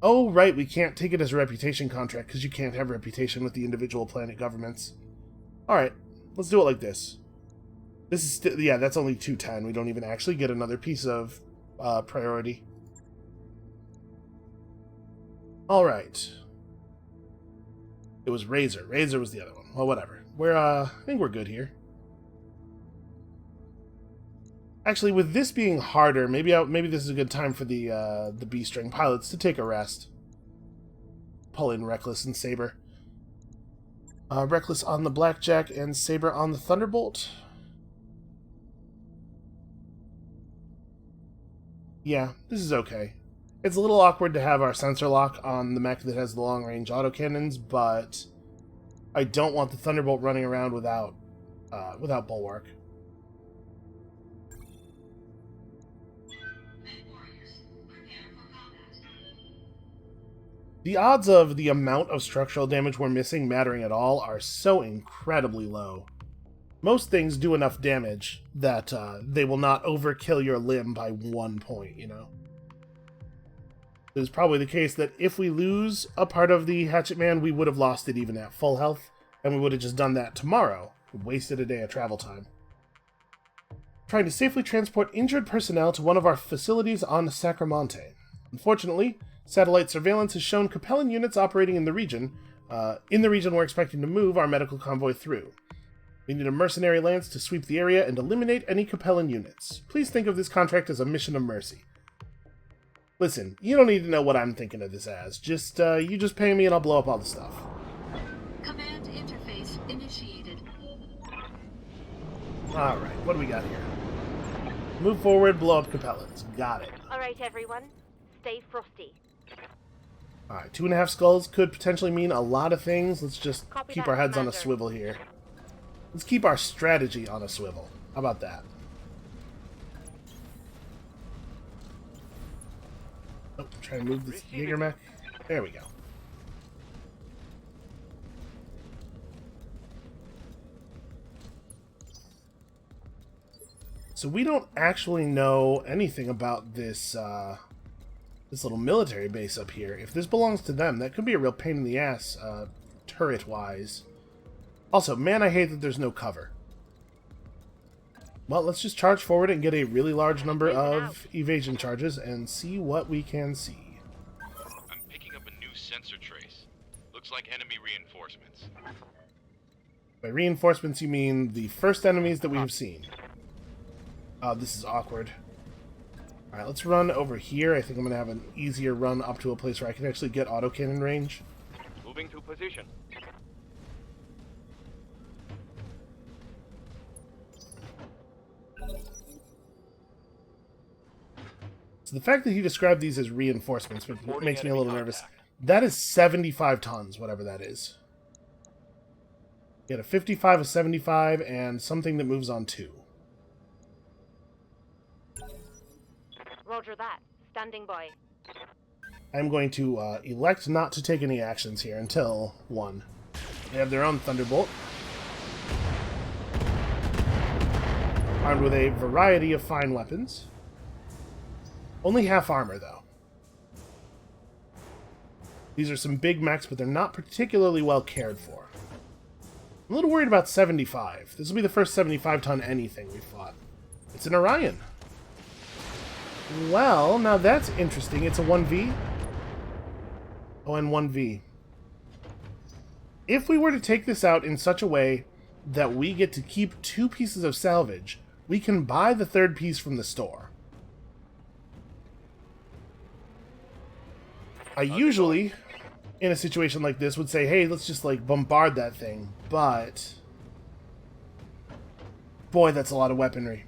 Oh, right, we can't take it as a reputation contract because you can't have reputation with the individual planet governments. Alright, let's do it like this. This is still, yeah, that's only 210. We don't even actually get another piece of priority. Alright. It was Razor. Razor was the other one. Well, whatever. I think we're good here. Actually, with this being harder, maybe this is a good time for the B-string pilots to take a rest. Pull in Reckless and Saber. Reckless on the Blackjack and Saber on the Thunderbolt. Yeah, this is okay. It's a little awkward to have our sensor lock on the mech that has the long-range autocannons, but I don't want the Thunderbolt running around without Bulwark. The odds of the amount of structural damage we're missing mattering at all are so incredibly low. Most things do enough damage that they will not overkill your limb by 1 point, you know? It is probably the case that if we lose a part of the Hatchet Man, we would have lost it even at full health, and we would have just done that tomorrow. Wasted a day of travel time. Trying to safely transport injured personnel to one of our facilities on Sacramonte. Unfortunately, satellite surveillance has shown Capellan units operating in the region we're expecting to move our medical convoy through. We need a mercenary lance to sweep the area and eliminate any Capellan units. Please think of this contract as a mission of mercy. Listen, you don't need to know what I'm thinking of this as. You just pay me and I'll blow up all the stuff. Command interface initiated. Alright, what do we got here? Move forward, blow up Capellans. Got it. Alright, everyone. Stay frosty. Alright, 2.5 skulls could potentially mean a lot of things. Let's just Copy keep that, our heads on a Commander. swivel here. Let's keep our strategy on a swivel. How about that? Oh, try to move this Jaeger mech. There we go. So we don't actually know anything about this this little military base up here. If this belongs to them, that could be a real pain in the ass, turret-wise. Also, man, I hate that there's no cover. Well, let's just charge forward and get a really large number of evasion charges and see what we can see. I'm picking up a new sensor trace. Looks like enemy reinforcements. By reinforcements, you mean the first enemies that we have seen. Oh, this is awkward. Alright, let's run over here. I think I'm going to have an easier run up to a place where I can actually get autocannon range. Moving to position. So the fact that he described these as reinforcements Reporting makes me a enemy little nervous. contact. That is 75 tons, whatever that is. You get a 55, a 75, and something that moves on 2. Roger that. Standing by. I'm going to elect not to take any actions here until 1. They have their own Thunderbolt. Armed with a variety of fine weapons. Only half armor, though. These are some big mechs, but they're not particularly well cared for. I'm a little worried about 75. This will be the first 75-ton anything we've fought. It's an Orion. Well, now that's interesting. It's a 1v. Oh, and 1v. If we were to take this out in such a way that we get to keep 2 pieces of salvage, we can buy the 3rd piece from the store. I usually, in a situation like this, would say, hey, let's just, like, bombard that thing. But, boy, that's a lot of weaponry.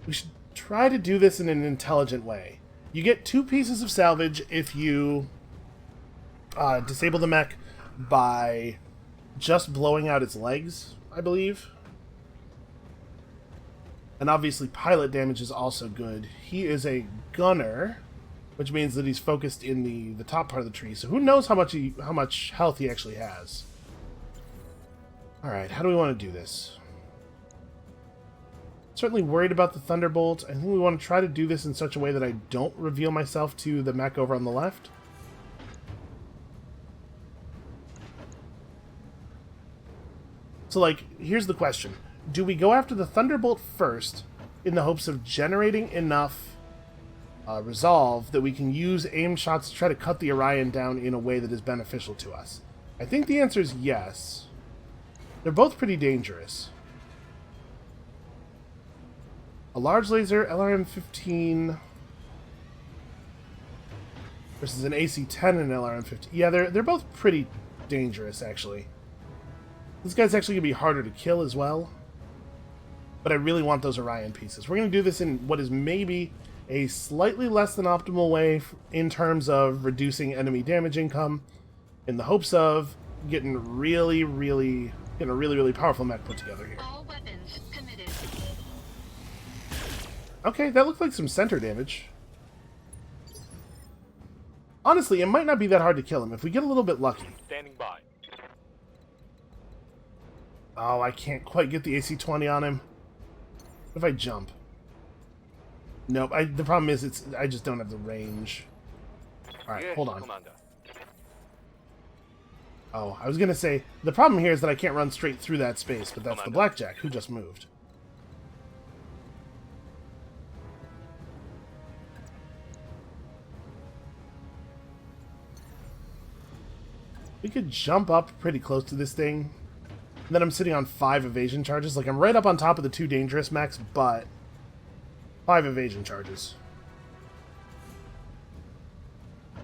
We should try to do this in an intelligent way. You get 2 pieces of salvage if you disable the mech by just blowing out its legs, I believe. And obviously pilot damage is also good. He is a gunner, which means that he's focused in the top part of the tree. So who knows how much health he actually has. Alright, how do we want to do this? Certainly worried about the Thunderbolt. I think we want to try to do this in such a way that I don't reveal myself to the mech over on the left. So, like, here's the question. Do we go after the Thunderbolt first in the hopes of generating enough resolve that we can use aimed shots to try to cut the Orion down in a way that is beneficial to us? I think the answer is yes. They're both pretty dangerous. A large laser, LRM-15 versus an AC-10 and an LRM-15. Yeah, they're both pretty dangerous, actually. This guy's actually going to be harder to kill as well. But I really want those Orion pieces. We're going to do this in what is maybe a slightly less than optimal way in terms of reducing enemy damage income, in the hopes of getting a really powerful mech put together here. All weapons committed. Okay, that looked like some center damage. Honestly, it might not be that hard to kill him if we get a little bit lucky. Standing by. Oh, I can't quite get the AC-20 on him. What if I jump? Nope, the problem is I just don't have the range. Alright, Yes, hold on. Commander. Oh, I was gonna say, the problem here is that I can't run straight through that space, but that's the Commander. Blackjack who just moved. We could jump up pretty close to this thing. And then I'm sitting on 5 evasion charges. Like, I'm right up on top of the 2 dangerous mechs, but 5 evasion charges.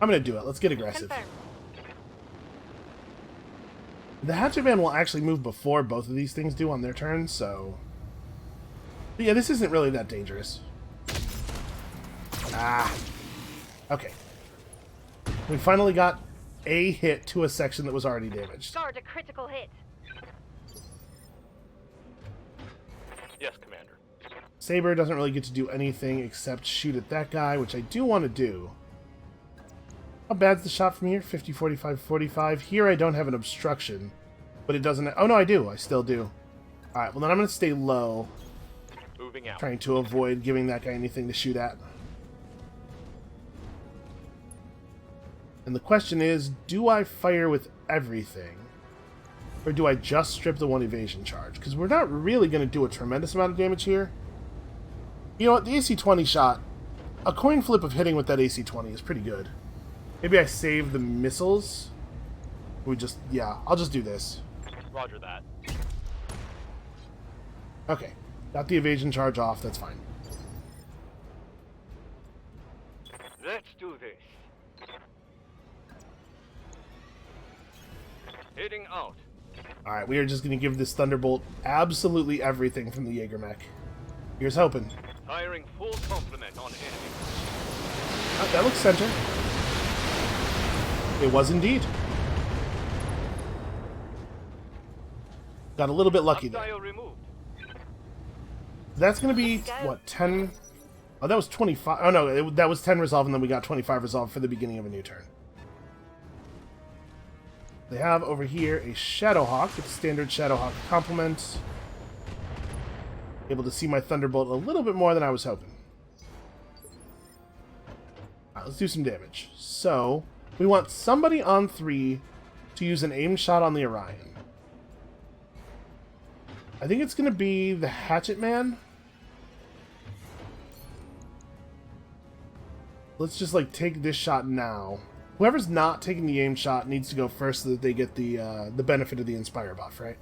I'm gonna do it. Let's get aggressive. Confirm. The Hatchetman will actually move before both of these things do on their turn, so... But yeah, this isn't really that dangerous. Ah. Okay. We finally got a hit to a section that was already damaged. Guard a critical hit. Yes, Commander. Saber doesn't really get to do anything except shoot at that guy, which I do want to do. How bad's the shot from here? 50, 45, 45. Here I don't have an obstruction, but it doesn't... Oh, no, I do. I still do. Alright, well then I'm going to stay low, Moving out. trying to avoid giving that guy anything to shoot at. And the question is, do I fire with everything? Or do I just strip the one evasion charge? Because we're not really going to do a tremendous amount of damage here. You know what? The AC-20 shot, a coin flip of hitting with that AC-20 is pretty good. Maybe I save the missiles. We just... Yeah, I'll just do this. Roger that. Okay. Got the evasion charge off. That's fine. Let's do this. Heading out. Alright, we are just going to give this Thunderbolt absolutely everything from the Jaeger mech. Here's hoping. Firing full complement on enemy. Oh, that looks center. It was indeed. Got a little bit lucky there. Dial removed. That's going to be, what, 10? Oh, that was 25. Oh, no, that was 10 resolve, and then we got 25 resolve for the beginning of a new turn. They have over here a Shadowhawk. It's standard Shadowhawk complement. Able to see my Thunderbolt a little bit more than I was hoping. Alright, let's do some damage. So, we want somebody on 3 to use an aim shot on the Orion. I think it's going to be the Hatchet Man. Let's just, like, take this shot now. Whoever's not taking the aim shot needs to go first so that they get the benefit of the Inspire buff, right?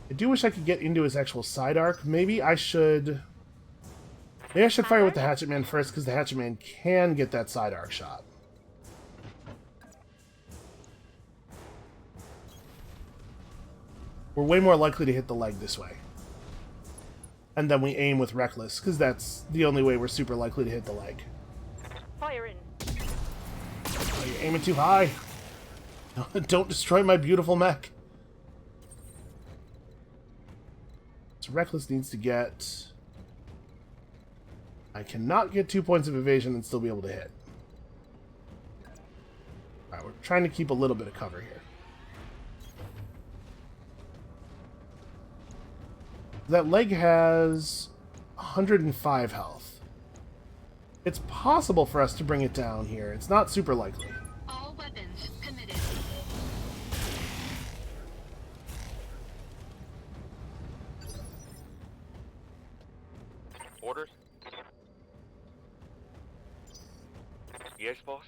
I do wish I could get into his actual side arc. Maybe I should fire with the Hatchet Man first, because the Hatchet Man can get that side arc shot. We're way more likely to hit the leg this way. And then we aim with Reckless, because that's the only way we're super likely to hit the leg. Firing. Oh, you're aiming too high. Don't destroy my beautiful mech. So Reckless needs to get... I cannot get 2 points of evasion and still be able to hit. Alright, we're trying to keep a little bit of cover here. That leg has 105 health. It's possible for us to bring it down here. It's not super likely. All weapons committed. Orders? Yes, boss.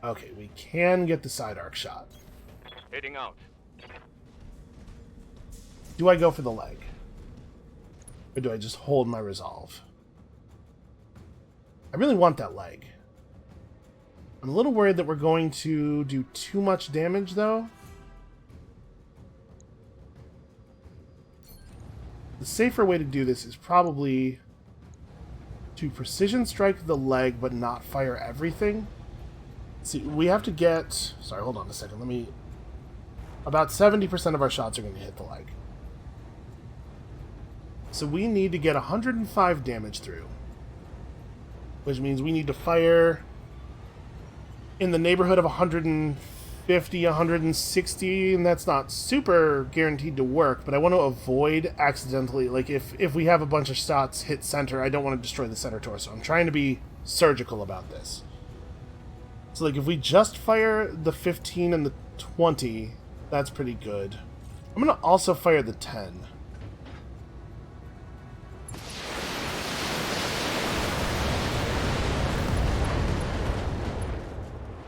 Okay, we can get the side arc shot. Heading out. Do I go for the leg? Or do I just hold my resolve? I really want that leg. I'm a little worried that we're going to do too much damage, though. The safer way to do this is probably to precision strike the leg, but not fire everything. See, we have to get... Sorry, hold on a second. Let me... About 70% of our shots are going to hit the leg. So we need to get 105 damage through. Which means we need to fire in the neighborhood of 150, 160, and that's not super guaranteed to work, but I want to avoid accidentally, like if we have a bunch of shots hit center, I don't want to destroy the center torso. I'm trying to be surgical about this. So like if we just fire the 15 and the 20, that's pretty good. I'm going to also fire the 10.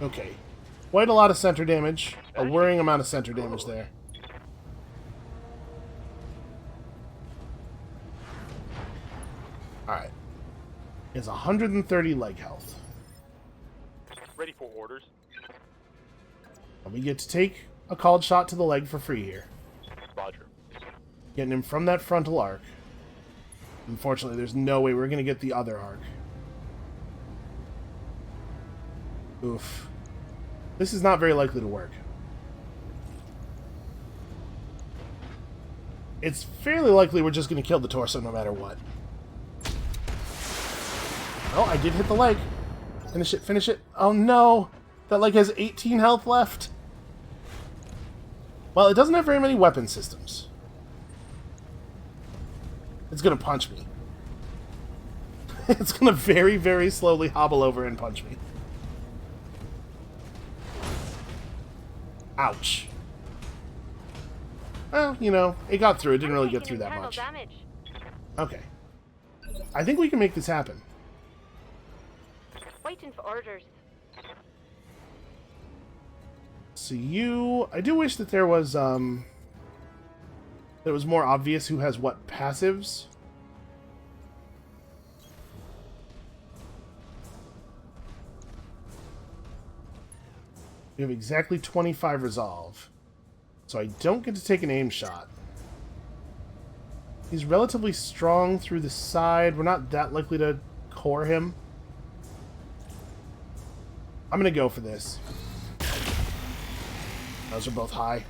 Okay. Quite a lot of center damage. A worrying amount of center damage there. Alright. It's 130 leg health. Ready for orders. And we get to take a called shot to the leg for free here. Roger. Getting him from that frontal arc. Unfortunately, there's no way we're going to get the other arc. Oof. This is not very likely to work. it's fairly likely we're just going to kill the torso no matter what. Oh, I did hit the leg. Finish it, finish it. Oh no! That leg has 18 health left. Well, it doesn't have very many weapon systems. It's going to punch me. It's going to very, very slowly hobble over and punch me. Ouch. Well, you know, it got through. It didn't really get through that much. Damage. Okay. I think we can make this happen. Waiting for orders. So you... I do wish that there was, that it was more obvious who has what passives. We have exactly 25 resolve. So I don't get to take an aim shot. He's relatively strong through the side. We're not that likely to core him. I'm going to go for this. Those are both high.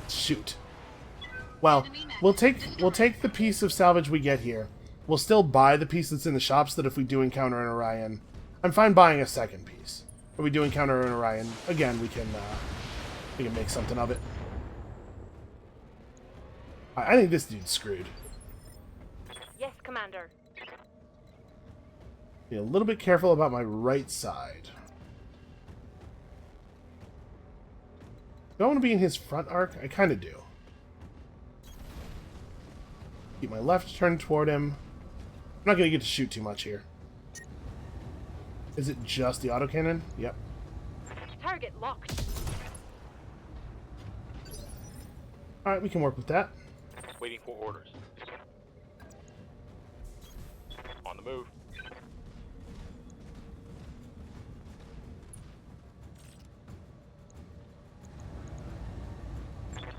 Shoot. Well, we'll take the piece of salvage we get here. We'll still buy the piece that's in the shop so that if we do encounter an Orion, I'm fine buying a second piece. If we do encounter an Orion, again, we can make something of it. I think this dude's screwed. Yes, Commander. Be a little bit careful about my right side. Do I want to be in his front arc? I kind of do. Keep my left turned toward him. I'm not going to get to shoot too much here. Is it just the autocannon? Yep. Target locked. Alright, we can work with that. Waiting for orders. On the move.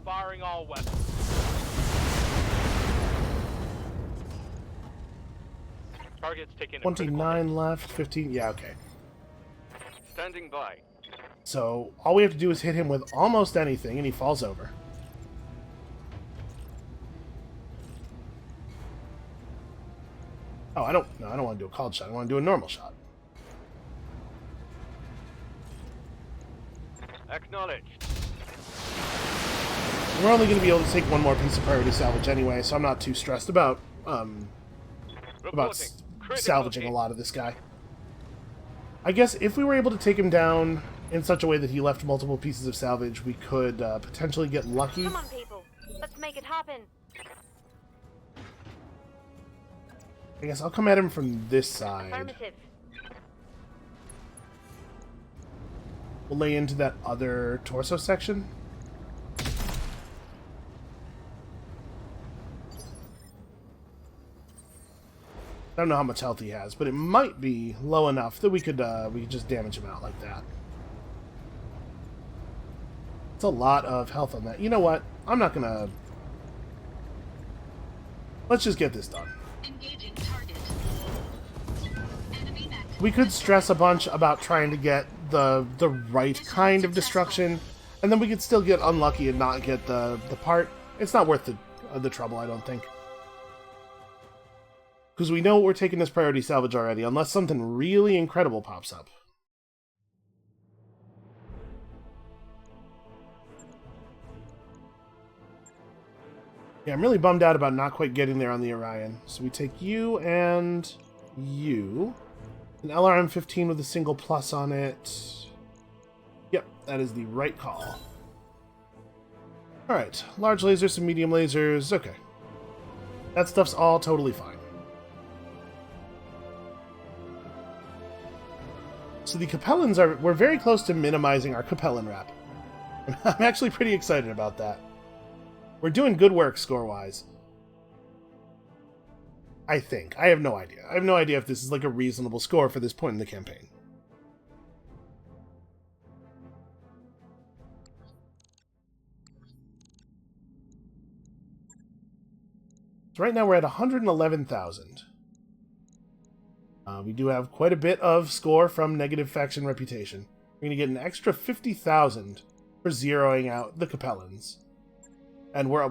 Firing all weapons. Targets taken. 29 left, 15... Yeah, okay. Standing by. So, all we have to do is hit him with almost anything, and he falls over. Oh, I don't want to do a called shot. I want to do a normal shot. Acknowledged. We're only going to be able to take one more piece of priority salvage anyway, so I'm not too stressed about salvaging a lot of this guy. I guess if we were able to take him down in such a way that he left multiple pieces of salvage, we could potentially get lucky. Come on, people. Let's make it happen. I guess I'll come at him from this side. Affirmative. We'll lay into that other torso section. I don't know how much health he has, but it might be low enough that we could just damage him out like that. It's a lot of health on that. You know what? I'm not gonna... Let's just get this done. Engaging target. Enemy net. We could stress a bunch about trying to get the right kind of destruction, and then we could still get unlucky and not get the part. It's not worth the trouble, I don't think. Because we know we're taking this priority salvage already, unless something really incredible pops up. Yeah, I'm really bummed out about not quite getting there on the Orion. So we take you and you. An LRM-15 with a single plus on it. Yep, that is the right call. Alright, large lasers, some medium lasers. Okay. That stuff's all totally fine. So the Capellans are... We're very close to minimizing our Capellan wrap. I'm actually pretty excited about that. We're doing good work score-wise. I think. I have no idea. I have no idea if this is like a reasonable score for this point in the campaign. So right now we're at 111,000. We do have quite a bit of score from negative faction reputation. We're going to get an extra 50,000 for zeroing out the Capellans. And we're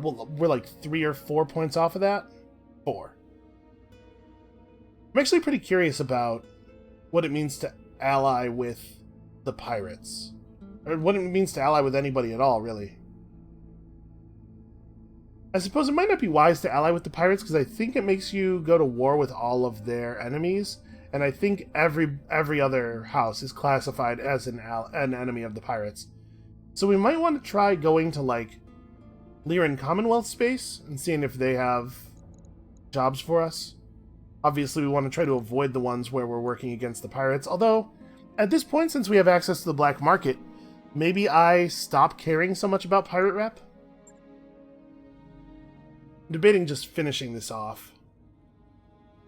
like 3 or 4 points off of that? 4. I'm actually pretty curious about what it means to ally with the pirates. Or what it means to ally with anybody at all, really. I suppose it might not be wise to ally with the pirates, because I think it makes you go to war with all of their enemies, and I think every other house is classified as an enemy of the pirates. So we might want to try going to, like, Lyran Commonwealth space, and seeing if they have jobs for us. Obviously, we want to try to avoid the ones where we're working against the pirates, although, at this point, since we have access to the black market, maybe I stop caring so much about pirate rep? I'm debating just finishing this off.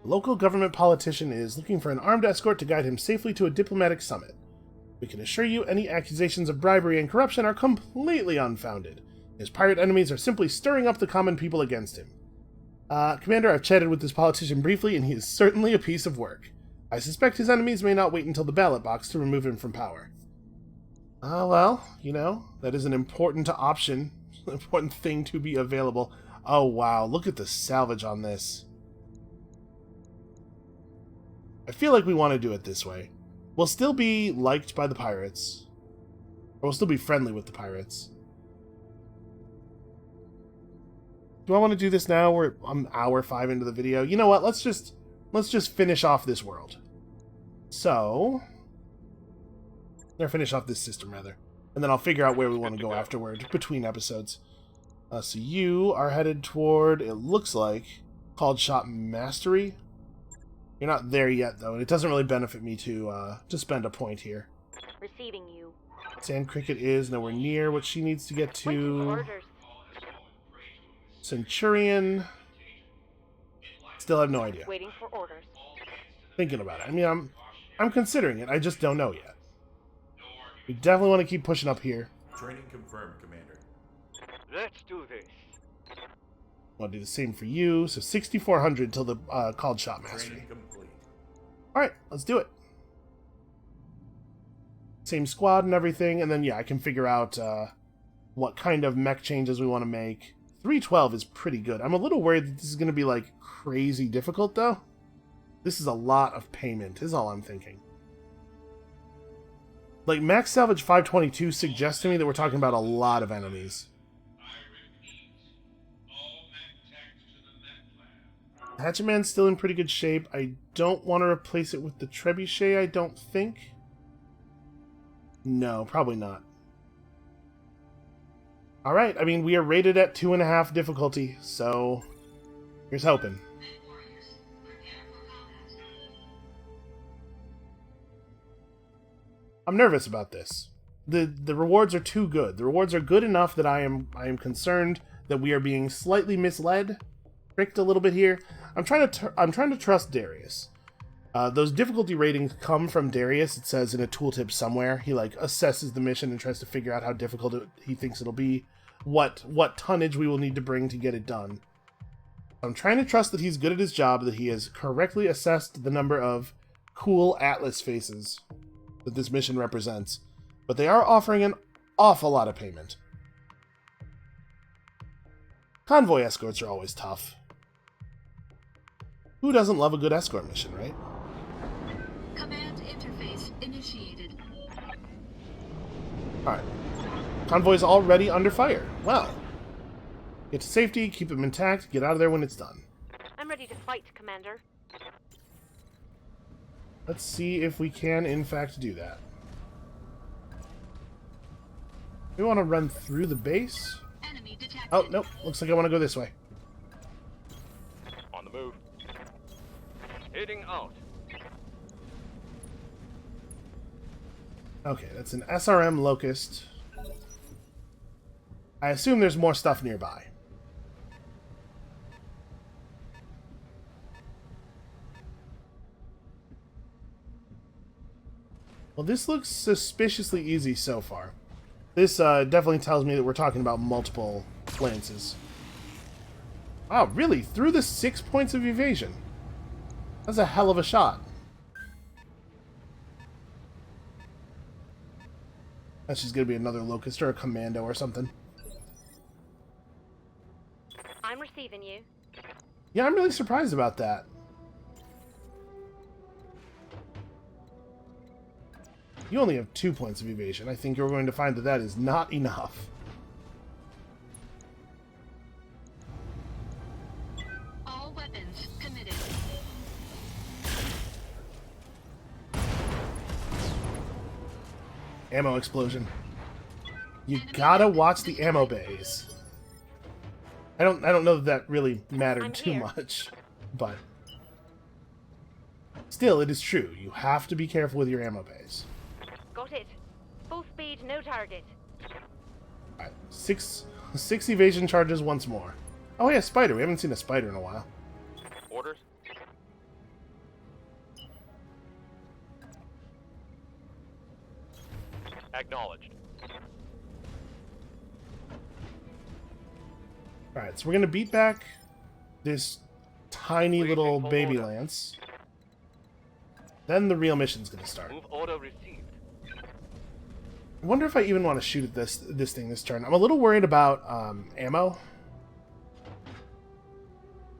A local government politician is looking for an armed escort to guide him safely to a diplomatic summit. We can assure you any accusations of bribery and corruption are completely unfounded. His pirate enemies are simply stirring up the common people against him. Commander, I've chatted with this politician briefly, and he is certainly a piece of work. I suspect his enemies may not wait until the ballot box to remove him from power. Well, you know, that is an important option, an important thing to be available. Oh, wow, look at the salvage on this. I feel like we want to do it this way. We'll still be liked by the pirates. Or we'll still be friendly with the pirates. Do I want to do this now? We're an hour 5 into the video. You know what? Let's just finish off this world. So, or finish off this system rather, and then I'll figure out where we want to go afterward between episodes. So you are headed toward, it looks like, called Shot Mastery. You're not there yet though, and it doesn't really benefit me to spend a point here. Receiving you. Sand Cricket is nowhere near what she needs to get Waiting for to. orders. Centurion. Still have no idea. Waiting for orders. Thinking about it. I mean, I'm considering it. I just don't know yet. We definitely want to keep pushing up here. Training confirmed, Commander. Let's do this. I'll do the same for you. So 6,400 till the called Shot Mastery. Training complete. Alright, let's do it. Same squad and everything, and then yeah, I can figure out what kind of mech changes we want to make. 312 is pretty good. I'm a little worried that this is going to be like crazy difficult though. This is a lot of payment, is all I'm thinking. Like, max salvage 522 suggests to me that we're talking about a lot of enemies. Hatchetman's still in pretty good shape. I don't want to replace it with the Trebuchet, I don't think. No, probably not. Alright, I mean, we are rated at 2.5 difficulty, so here's hoping. I'm nervous about this. The rewards are too good. The rewards are good enough that I am concerned that we are being slightly misled, tricked a little bit here. I'm trying to trust Darius. Those difficulty ratings come from Darius. It says in a tooltip somewhere. He like assesses the mission and tries to figure out how difficult he thinks it'll be, what tonnage we will need to bring to get it done. I'm trying to trust that he's good at his job, that he has correctly assessed the number of cool Atlas faces that this mission represents, but they are offering an awful lot of payment. Convoy escorts are always tough. Who doesn't love a good escort mission, right? Command interface initiated. Alright. Convoy's already under fire. Well. Get to safety, keep them intact, get out of there when it's done. I'm ready to fight, Commander. Let's see if we can, in fact, do that. We want to run through the base. Enemy detected. Oh, nope. Looks like I want to go this way. On the move. Heading out. Okay, that's an SRM Locust. I assume there's more stuff nearby. Well, this looks suspiciously easy so far. This definitely tells me that we're talking about multiple lances. Wow, really? Through the 6 points of evasion? That's a hell of a shot. That's just gonna be another Locust or a Commando or something. I'm receiving you. Yeah, I'm really surprised about that. You only have 2 points of evasion. I think you're going to find that that is not enough. All weapons committed. Ammo explosion. You gotta watch the ammo bays. I don't know that that really mattered I'm too here. much, but still, it is true. You have to be careful with your ammo bays. Got it. Full speed, no target. Alright, six evasion charges once more. Oh yeah, spider. We haven't seen a spider in a while. Orders? Acknowledged. Alright, so we're gonna beat back this tiny little Waiting for baby order. lance. Then the real mission's gonna start. Move order received. I wonder if I even want to shoot at this thing this turn. I'm a little worried about ammo.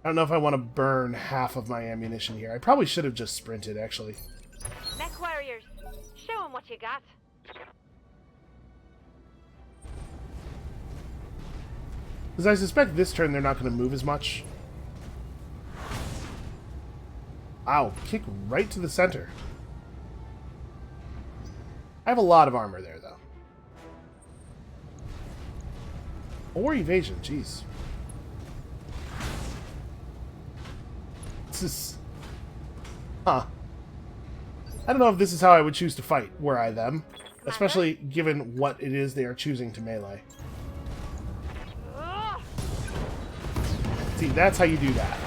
I don't know if I want to burn half of my ammunition here. I probably should have just sprinted, actually. Mech warriors, show 'em what you got. Because I suspect this turn they're not going to move as much. Ow, kick right to the center. I have a lot of armor there, though. Or evasion, jeez. This is... Huh. I don't know if this is how I would choose to fight, were I them. Especially given what it is they are choosing to melee. Ugh. See, that's how you do that.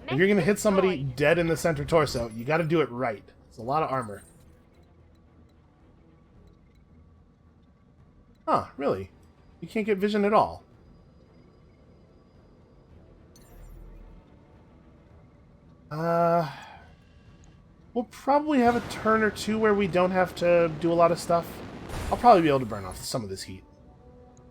If you're gonna hit somebody destroyed. dead in the center torso, you gotta do it right. It's a lot of armor. Huh, really? You can't get vision at all. We'll probably have a turn or two where we don't have to do a lot of stuff. I'll probably be able to burn off some of this heat.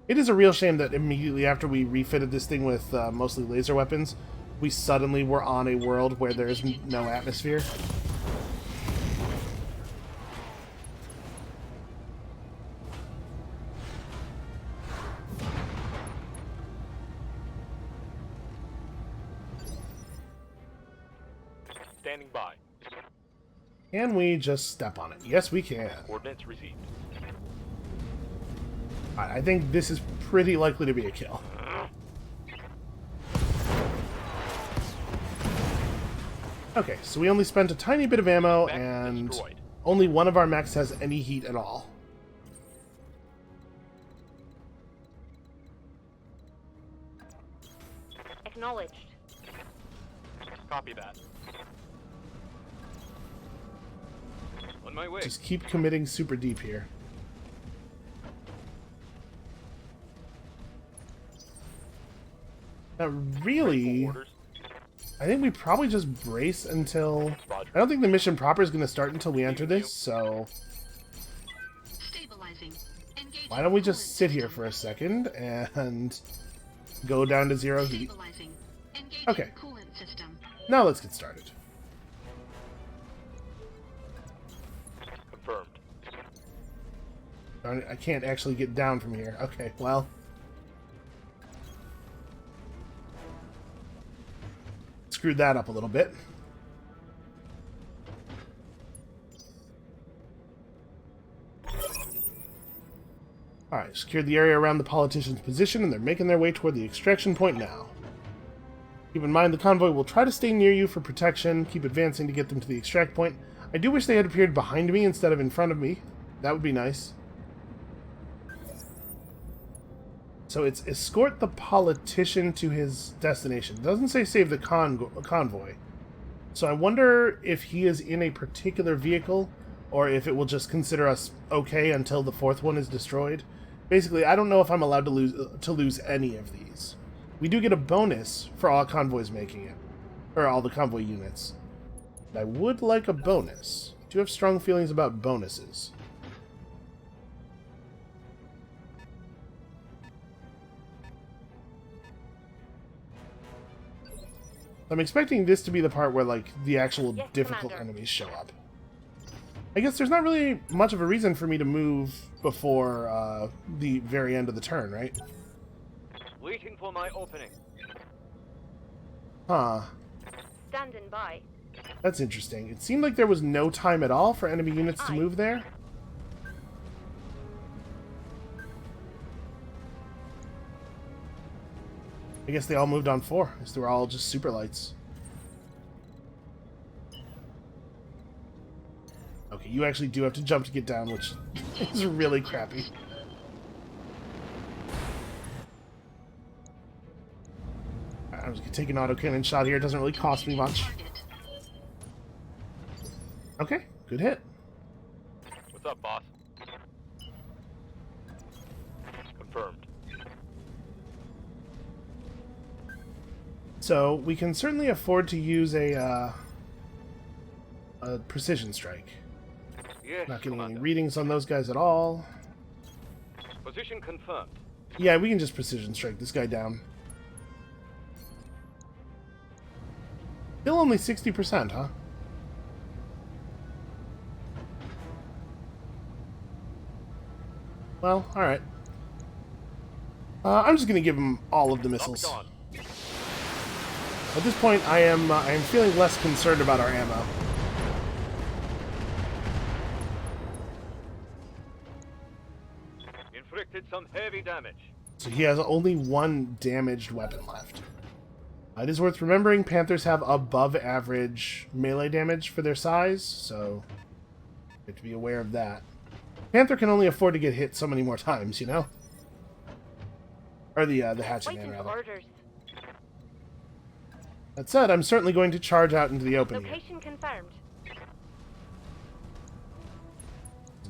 It is a real shame that immediately after we refitted this thing with mostly laser weapons, we suddenly were on a world where there is no atmosphere. Standing by. Can we just step on it? Yes, we can. Coordinates received. Alright, I think this is pretty likely to be a kill. Okay, so we only spent a tiny bit of ammo, Mech and destroyed. only one of our mechs has any heat at all. Acknowledged. Copy that. On my way. Just keep committing super deep here. Now, really, Orders. I think we probably just brace until... Roger. I don't think the mission proper is going to start until we enter this, so Stabilizing. Engaging why don't we just coolant sit here system. for a second and go down to 0 heat. Stabilizing. Engaging Okay. coolant system. Now let's get started. Confirmed. Darn it, I can't actually get down from here. Okay, well. Screwed that up a little bit. Alright, secured the area around the politician's position, and they're making their way toward the extraction point now. Keep in mind, the convoy will try to stay near you for protection, keep advancing to get them to the extract point. I do wish they had appeared behind me instead of in front of me. That would be nice. So it's escort the politician to his destination. It doesn't say save the convoy. So I wonder if he is in a particular vehicle, or if it will just consider us okay until the fourth one is destroyed. Basically, I don't know if I'm allowed to lose any of these. We do get a bonus for all convoys making it, or all the convoy units. I would like a bonus. I do have strong feelings about bonuses. I'm expecting this to be the part where, like, the actual Yes, difficult Commander. enemies show up. I guess there's not really much of a reason for me to move before the very end of the turn, right? Waiting for my opening. Huh. Standing by. That's interesting. It seemed like there was no time at all for enemy units to Aye. move there. I guess they all moved on 4. I guess they were all just super lights. Okay, you actually do have to jump to get down, which is really crappy. I'm just gonna take an autocannon shot here. It doesn't really cost me much. Okay, good hit. What's up, boss? Confirmed. So we can certainly afford to use a precision strike. Yes, Not getting any Commander. readings on those guys at all. Position confirmed. Yeah, we can just precision strike this guy down. Still only 60%, huh? Well, alright. I'm just gonna give him all of the missiles. Locked on. At this point, I am feeling less concerned about our ammo. Inflicted some heavy damage. So he has only 1 damaged weapon left. It is worth remembering Panthers have above average melee damage for their size, so you have to be aware of that. Panther can only afford to get hit so many more times, you know? Or the hatchet man, Waiting for rather. orders. That said, I'm certainly going to charge out into the open here. Location confirmed.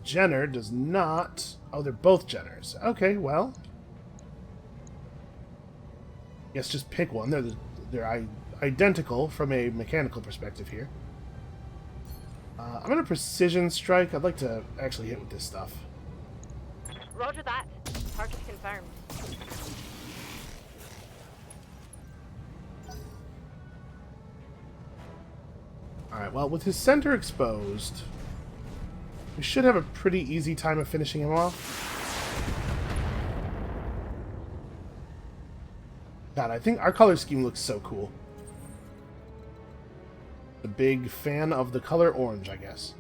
Jenner does not... Oh, they're both Jenners. Okay, well... Guess just pick one. They're identical from a mechanical perspective here. I'm going to precision strike. I'd like to actually hit with this stuff. Roger that. Target confirmed. Alright, well, with his center exposed, we should have a pretty easy time of finishing him off. God, I think our color scheme looks so cool. A big fan of the color orange, I guess.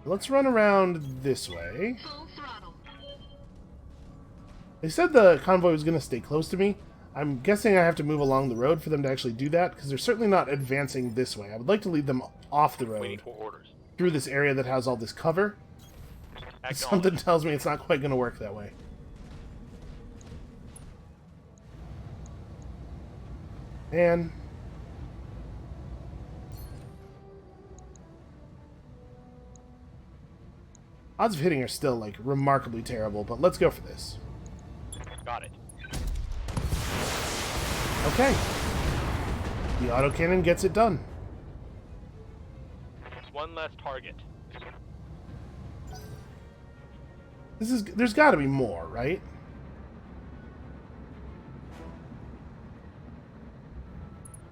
Let's run around this way. Full throttle. They said the convoy was going to stay close to me. I'm guessing I have to move along the road for them to actually do that, because they're certainly not advancing this way. I would like to lead them off the Waiting road, for orders. through this area that has all this cover. Something Acknowledged. tells me it's not quite going to work that way. And... odds of hitting are still, like, remarkably terrible, but let's go for this. Got it. Okay. The autocannon gets it done. One less target. There's got to be more, right?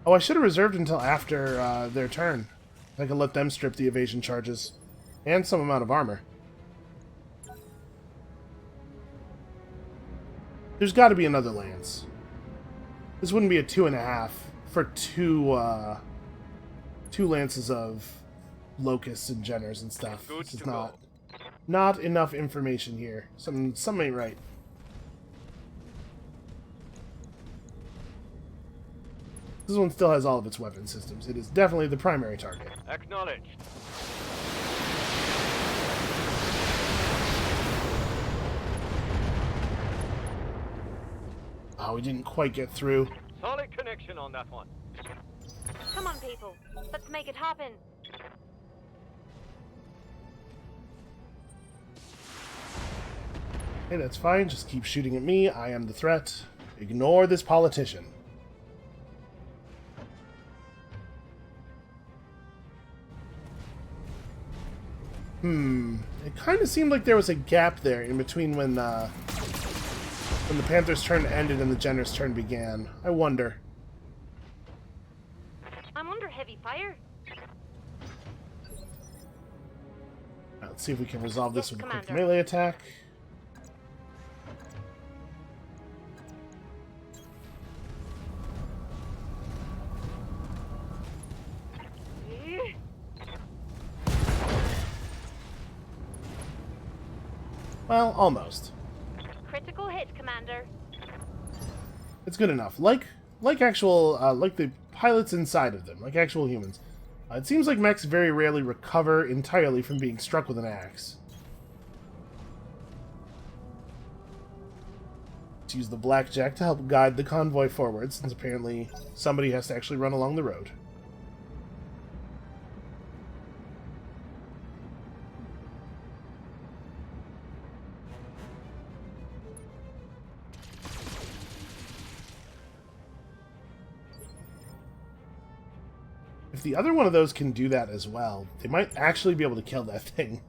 Oh, I should have reserved until after their turn. I could let them strip the evasion charges. And some amount of armor. There's got to be another lance. This wouldn't be a 2.5 for two lances of locusts and Jenners and stuff. Good This is to go. not enough information here. Something ain't right. This one still has all of its weapon systems. It is definitely the primary target. Acknowledged. Oh, we didn't quite get through. Solid connection on that one. Come on, people. Let's make it happen. Hey, that's fine. Just keep shooting at me. I am the threat. Ignore this politician. It kind of seemed like there was a gap there in between when the Panther's turn ended and the Jenner's turn began. I wonder. heavy fire. Let's see if we can resolve this Yes, with a quick Commander. melee attack. Well, almost. Critical hit, Commander. It's good enough. Like actual, like the pilots inside of them, like actual humans. It seems like mechs very rarely recover entirely from being struck with an axe. Let's use the blackjack to help guide the convoy forward, since apparently somebody has to actually run along the road. If the other one of those can do that as well, they might actually be able to kill that thing.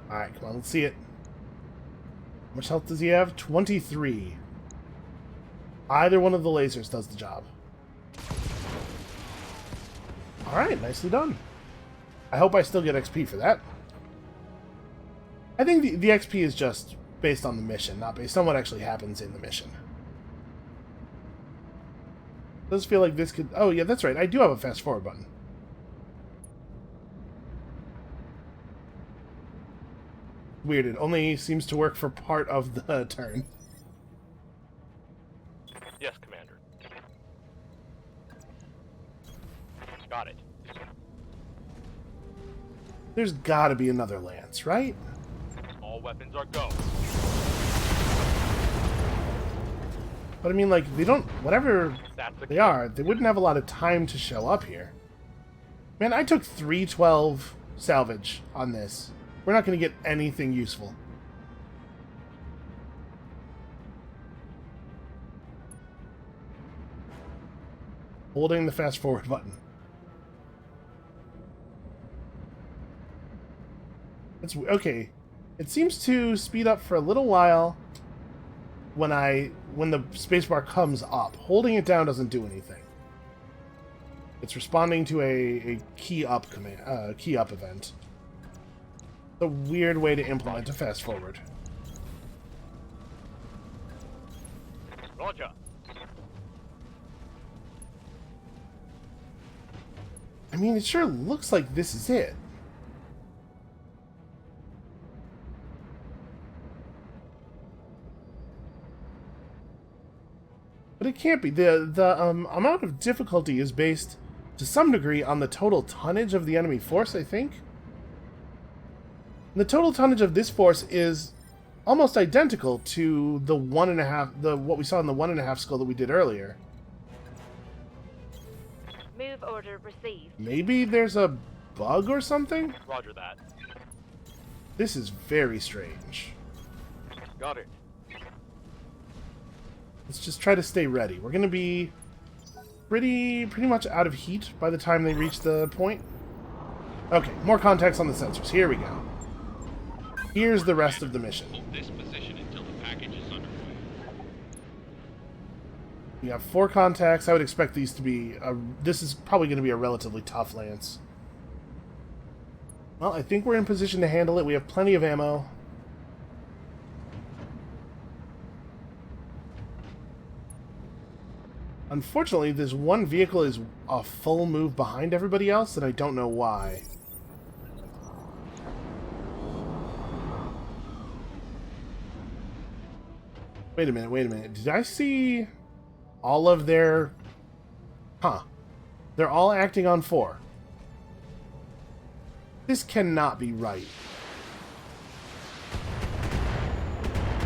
Alright, come on, let's see it. How much health does he have? 23. Either one of the lasers does the job. Alright, nicely done. I hope I still get XP for that. I think the XP is just based on the mission, not based on what actually happens in the mission. Does feel like this could... Oh, yeah, that's right. I do have a fast forward button. Weird. It only seems to work for part of the turn. Yes, Commander. Got it. There's gotta be another lance, right? All weapons are go. But I mean, like, they don't... Whatever That's a they are, they wouldn't have a lot of time to show up here. Man, I took 312 salvage on this. We're not going to get anything useful. Holding the fast forward button. It's okay. It seems to speed up for a little while when the spacebar comes up. Holding it down doesn't do anything. It's responding to a key up command, key up event. It's a weird way to implement a fast forward. Roger. I mean, it sure looks like this is it. But it can't be. The amount of difficulty is based, to some degree, on the total tonnage of the enemy force, I think. And the total tonnage of this force is almost identical to the what we saw in the 1.5 skull that we did earlier. Move order received. Maybe there's a bug or something? Roger that. This is very strange. Got it. Let's just try to stay ready. We're going to be pretty much out of heat by the time they reach the point. Okay, more contacts on the sensors. Here we go. Here's the rest of the mission. Hold this position until the package is underway. We have 4 contacts. I would expect these to be... this is probably going to be a relatively tough lance. Well, I think we're in position to handle it. We have plenty of ammo. Unfortunately, this one vehicle is a full move behind everybody else, and I don't know why. Wait a minute. Did I see all of their... Huh. They're all acting on 4. This cannot be right.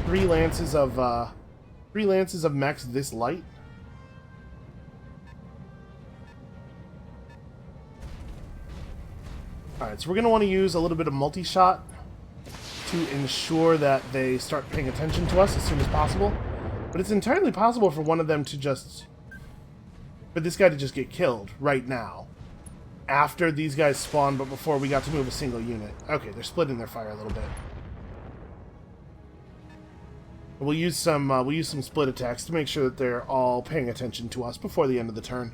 3 lances of mechs this light? Alright, so we're going to want to use a little bit of multi-shot to ensure that they start paying attention to us as soon as possible. But it's entirely possible for one of them to just... for this guy to just get killed right now. After these guys spawn, but before we got to move a single unit. Okay, they're splitting their fire a little bit. We'll use some split attacks to make sure that they're all paying attention to us before the end of the turn.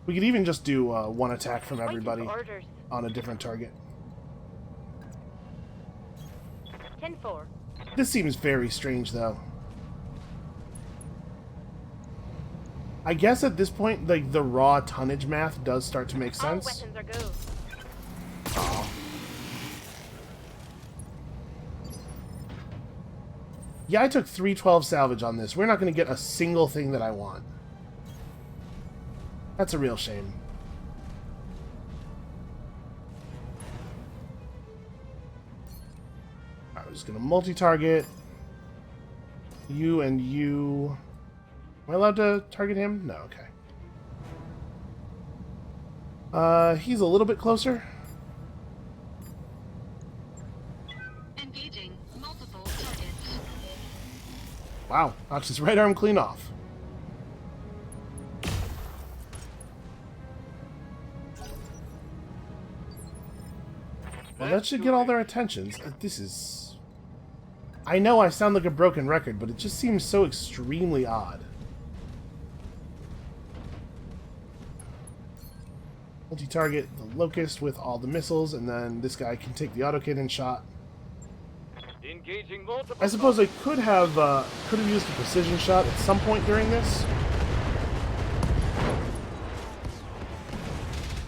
We could even just do one attack from Waiting everybody for orders. on a different target. 10-4. This seems very strange, though. I guess at this point, like, the raw tonnage math does start to make All sense. weapons are go. Aw. Yeah, I took 312 salvage on this. We're not going to get a single thing that I want. That's a real shame. Alright, we're just going to multi-target. You and you... Am I allowed to target him? No, okay. He's a little bit closer. Engaging multiple targets. Wow, knocked his right arm clean off. Well, that should get all their attentions. This is... I know I sound like a broken record, but it just seems so extremely odd. Multi-target the Locust with all the missiles, and then this guy can take the autocannon shot. Engaging multiple. I suppose I could have used a precision shot at some point during this.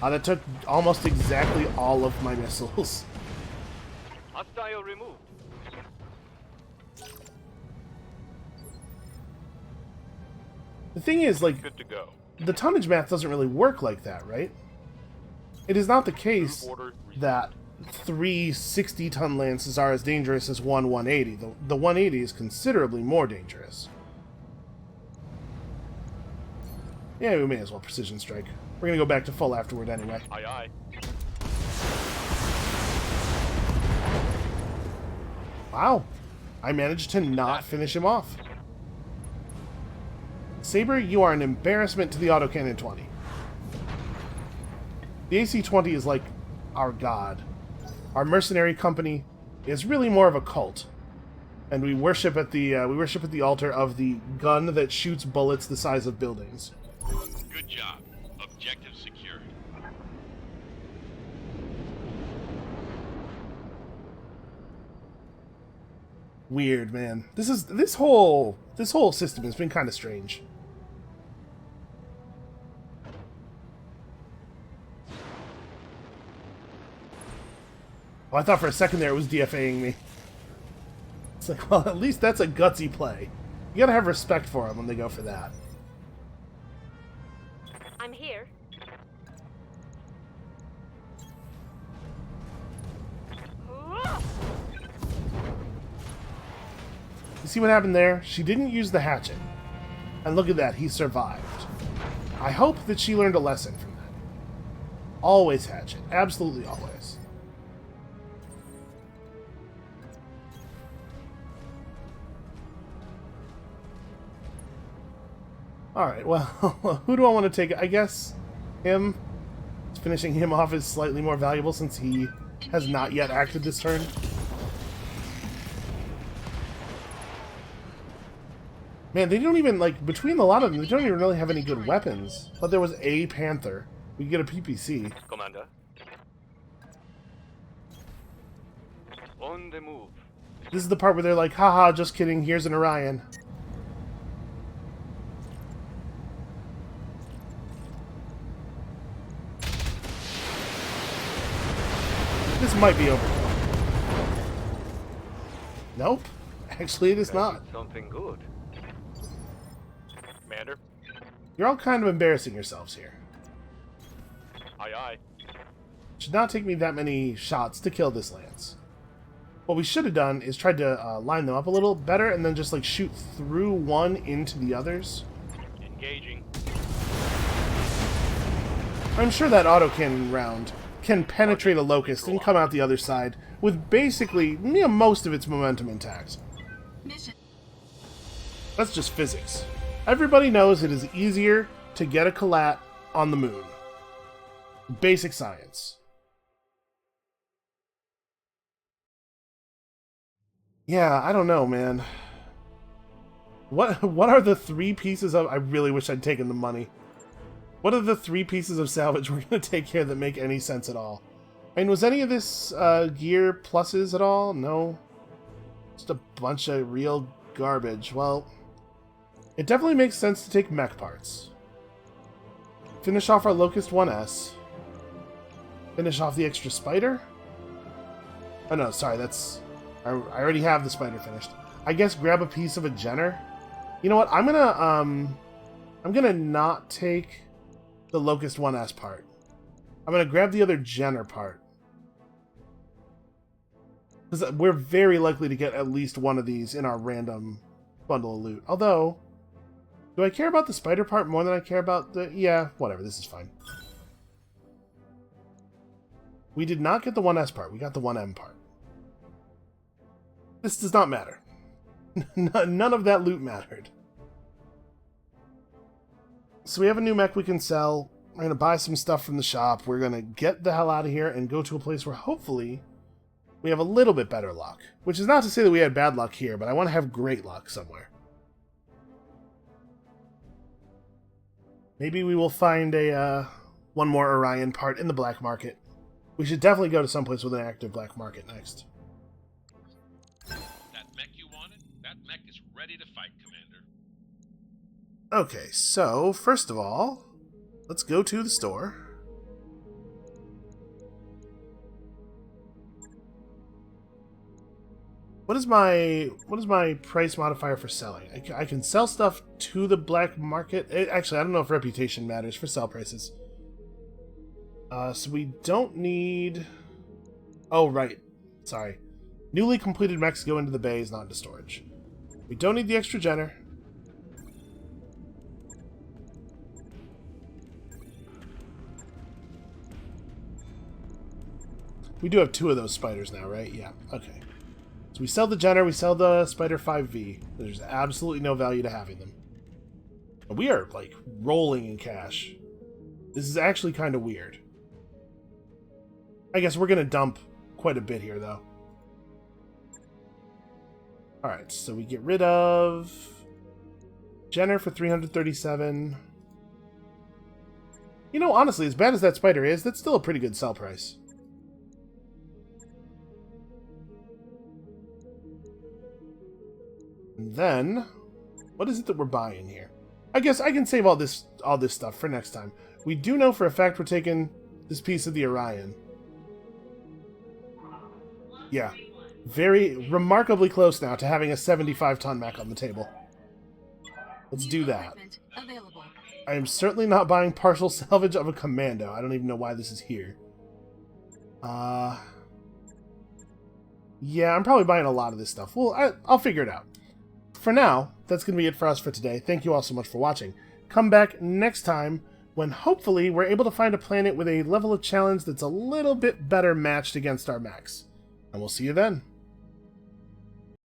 That took almost exactly all of my missiles. Hostile removed. The thing is, like, Good to go. the tonnage math doesn't really work like that, right? It is not the case Order that 3 60-ton lances are as dangerous as one 180. The 180 is considerably more dangerous. Yeah, we may as well precision strike. We're gonna go back to full afterward anyway. Aye, aye. Wow. I managed to not finish him off. Saber, you are an embarrassment to the autocannon 20. The AC-20 is like our god. Our mercenary company is really more of a cult, and we worship at the altar of the gun that shoots bullets the size of buildings. Good job. Objective secured. Weird, man. This whole system has been kind of strange. Oh, I thought for a second there it was DFAing me. It's like, well, at least that's a gutsy play. You gotta have respect for them when they go for that. I'm here. You see what happened there? She didn't use the hatchet. And look at that, he survived. I hope that she learned a lesson from that. Always hatchet. Absolutely always. Alright, well, who do I want to take? I guess him. Finishing him off is slightly more valuable since he has not yet acted this turn. Man, they don't even, like, between a lot of them, they don't even really have any good weapons. But there was a Panther. We could get a PPC. Commander. On the move. This is the part where they're like, haha, just kidding, here's an Orion. This might be overkill. Nope. Actually, it is not. Something good. Commander. You're all kind of embarrassing yourselves here. Aye, aye. Should not take me that many shots to kill this lance. What we should have done is tried to line them up a little better and then just like shoot through one into the others. Engaging. I'm sure that autocannon round can penetrate a Locust and come out the other side with basically most of its momentum intact. Mission. That's just physics. Everybody knows it is easier to get a collat on the moon. Basic science. Yeah, I don't know, man. What are the 3 pieces of... I really wish I'd taken the money. What are the 3 pieces of salvage we're going to take here that make any sense at all? I mean, was any of this gear pluses at all? No. Just a bunch of real garbage. Well, it definitely makes sense to take mech parts. Finish off our Locust 1S. Finish off the extra spider. Oh no, sorry, that's... I already have the spider finished. I guess grab a piece of a Jenner. You know what, I'm gonna not take the Locust 1S part. I'm gonna grab the other Jenner part. Because we're very likely to get at least one of these in our random bundle of loot. Although, do I care about the spider part more than I care about the... Yeah, whatever, this is fine. We did not get the 1S part, we got the 1M part. This does not matter. None of that loot mattered. So we have a new mech we can sell. We're going to buy some stuff from the shop. We're going to get the hell out of here and go to a place where hopefully we have a little bit better luck. Which is not to say that we had bad luck here, but I want to have great luck somewhere. Maybe we will find a one more Orion part in the black market. We should definitely go to someplace with an active black market next. That mech you wanted? That mech is ready to fight, Commander. Okay, so first of all, let's go to the store. What is my price modifier for selling? I can sell stuff to the black market. Actually, I don't know if reputation matters for sell prices. So we don't need... Oh, right. Sorry. Newly completed mechs go into the bays, not into storage. We don't need the extra Jenner. We do have 2 of those spiders now, right? Yeah, okay. So we sell the Jenner, we sell the Spider 5V. There's absolutely no value to having them. But we are, like, rolling in cash. This is actually kind of weird. I guess we're going to dump quite a bit here, though. Alright, so we get rid of Jenner for 337. You know, honestly, as bad as that spider is, that's still a pretty good sell price. And then, what is it that we're buying here? I guess I can save all this stuff for next time. We do know for a fact we're taking this piece of the Orion. Yeah. Very remarkably close now to having a 75-ton mech on the table. Let's do that. I am certainly not buying partial salvage of a commando. I don't even know why this is here. Yeah, I'm probably buying a lot of this stuff. Well, I'll figure it out. For now, that's going to be it for us for today. Thank you all so much for watching. Come back next time when hopefully we're able to find a planet with a level of challenge that's a little bit better matched against our mechs. And we'll see you then.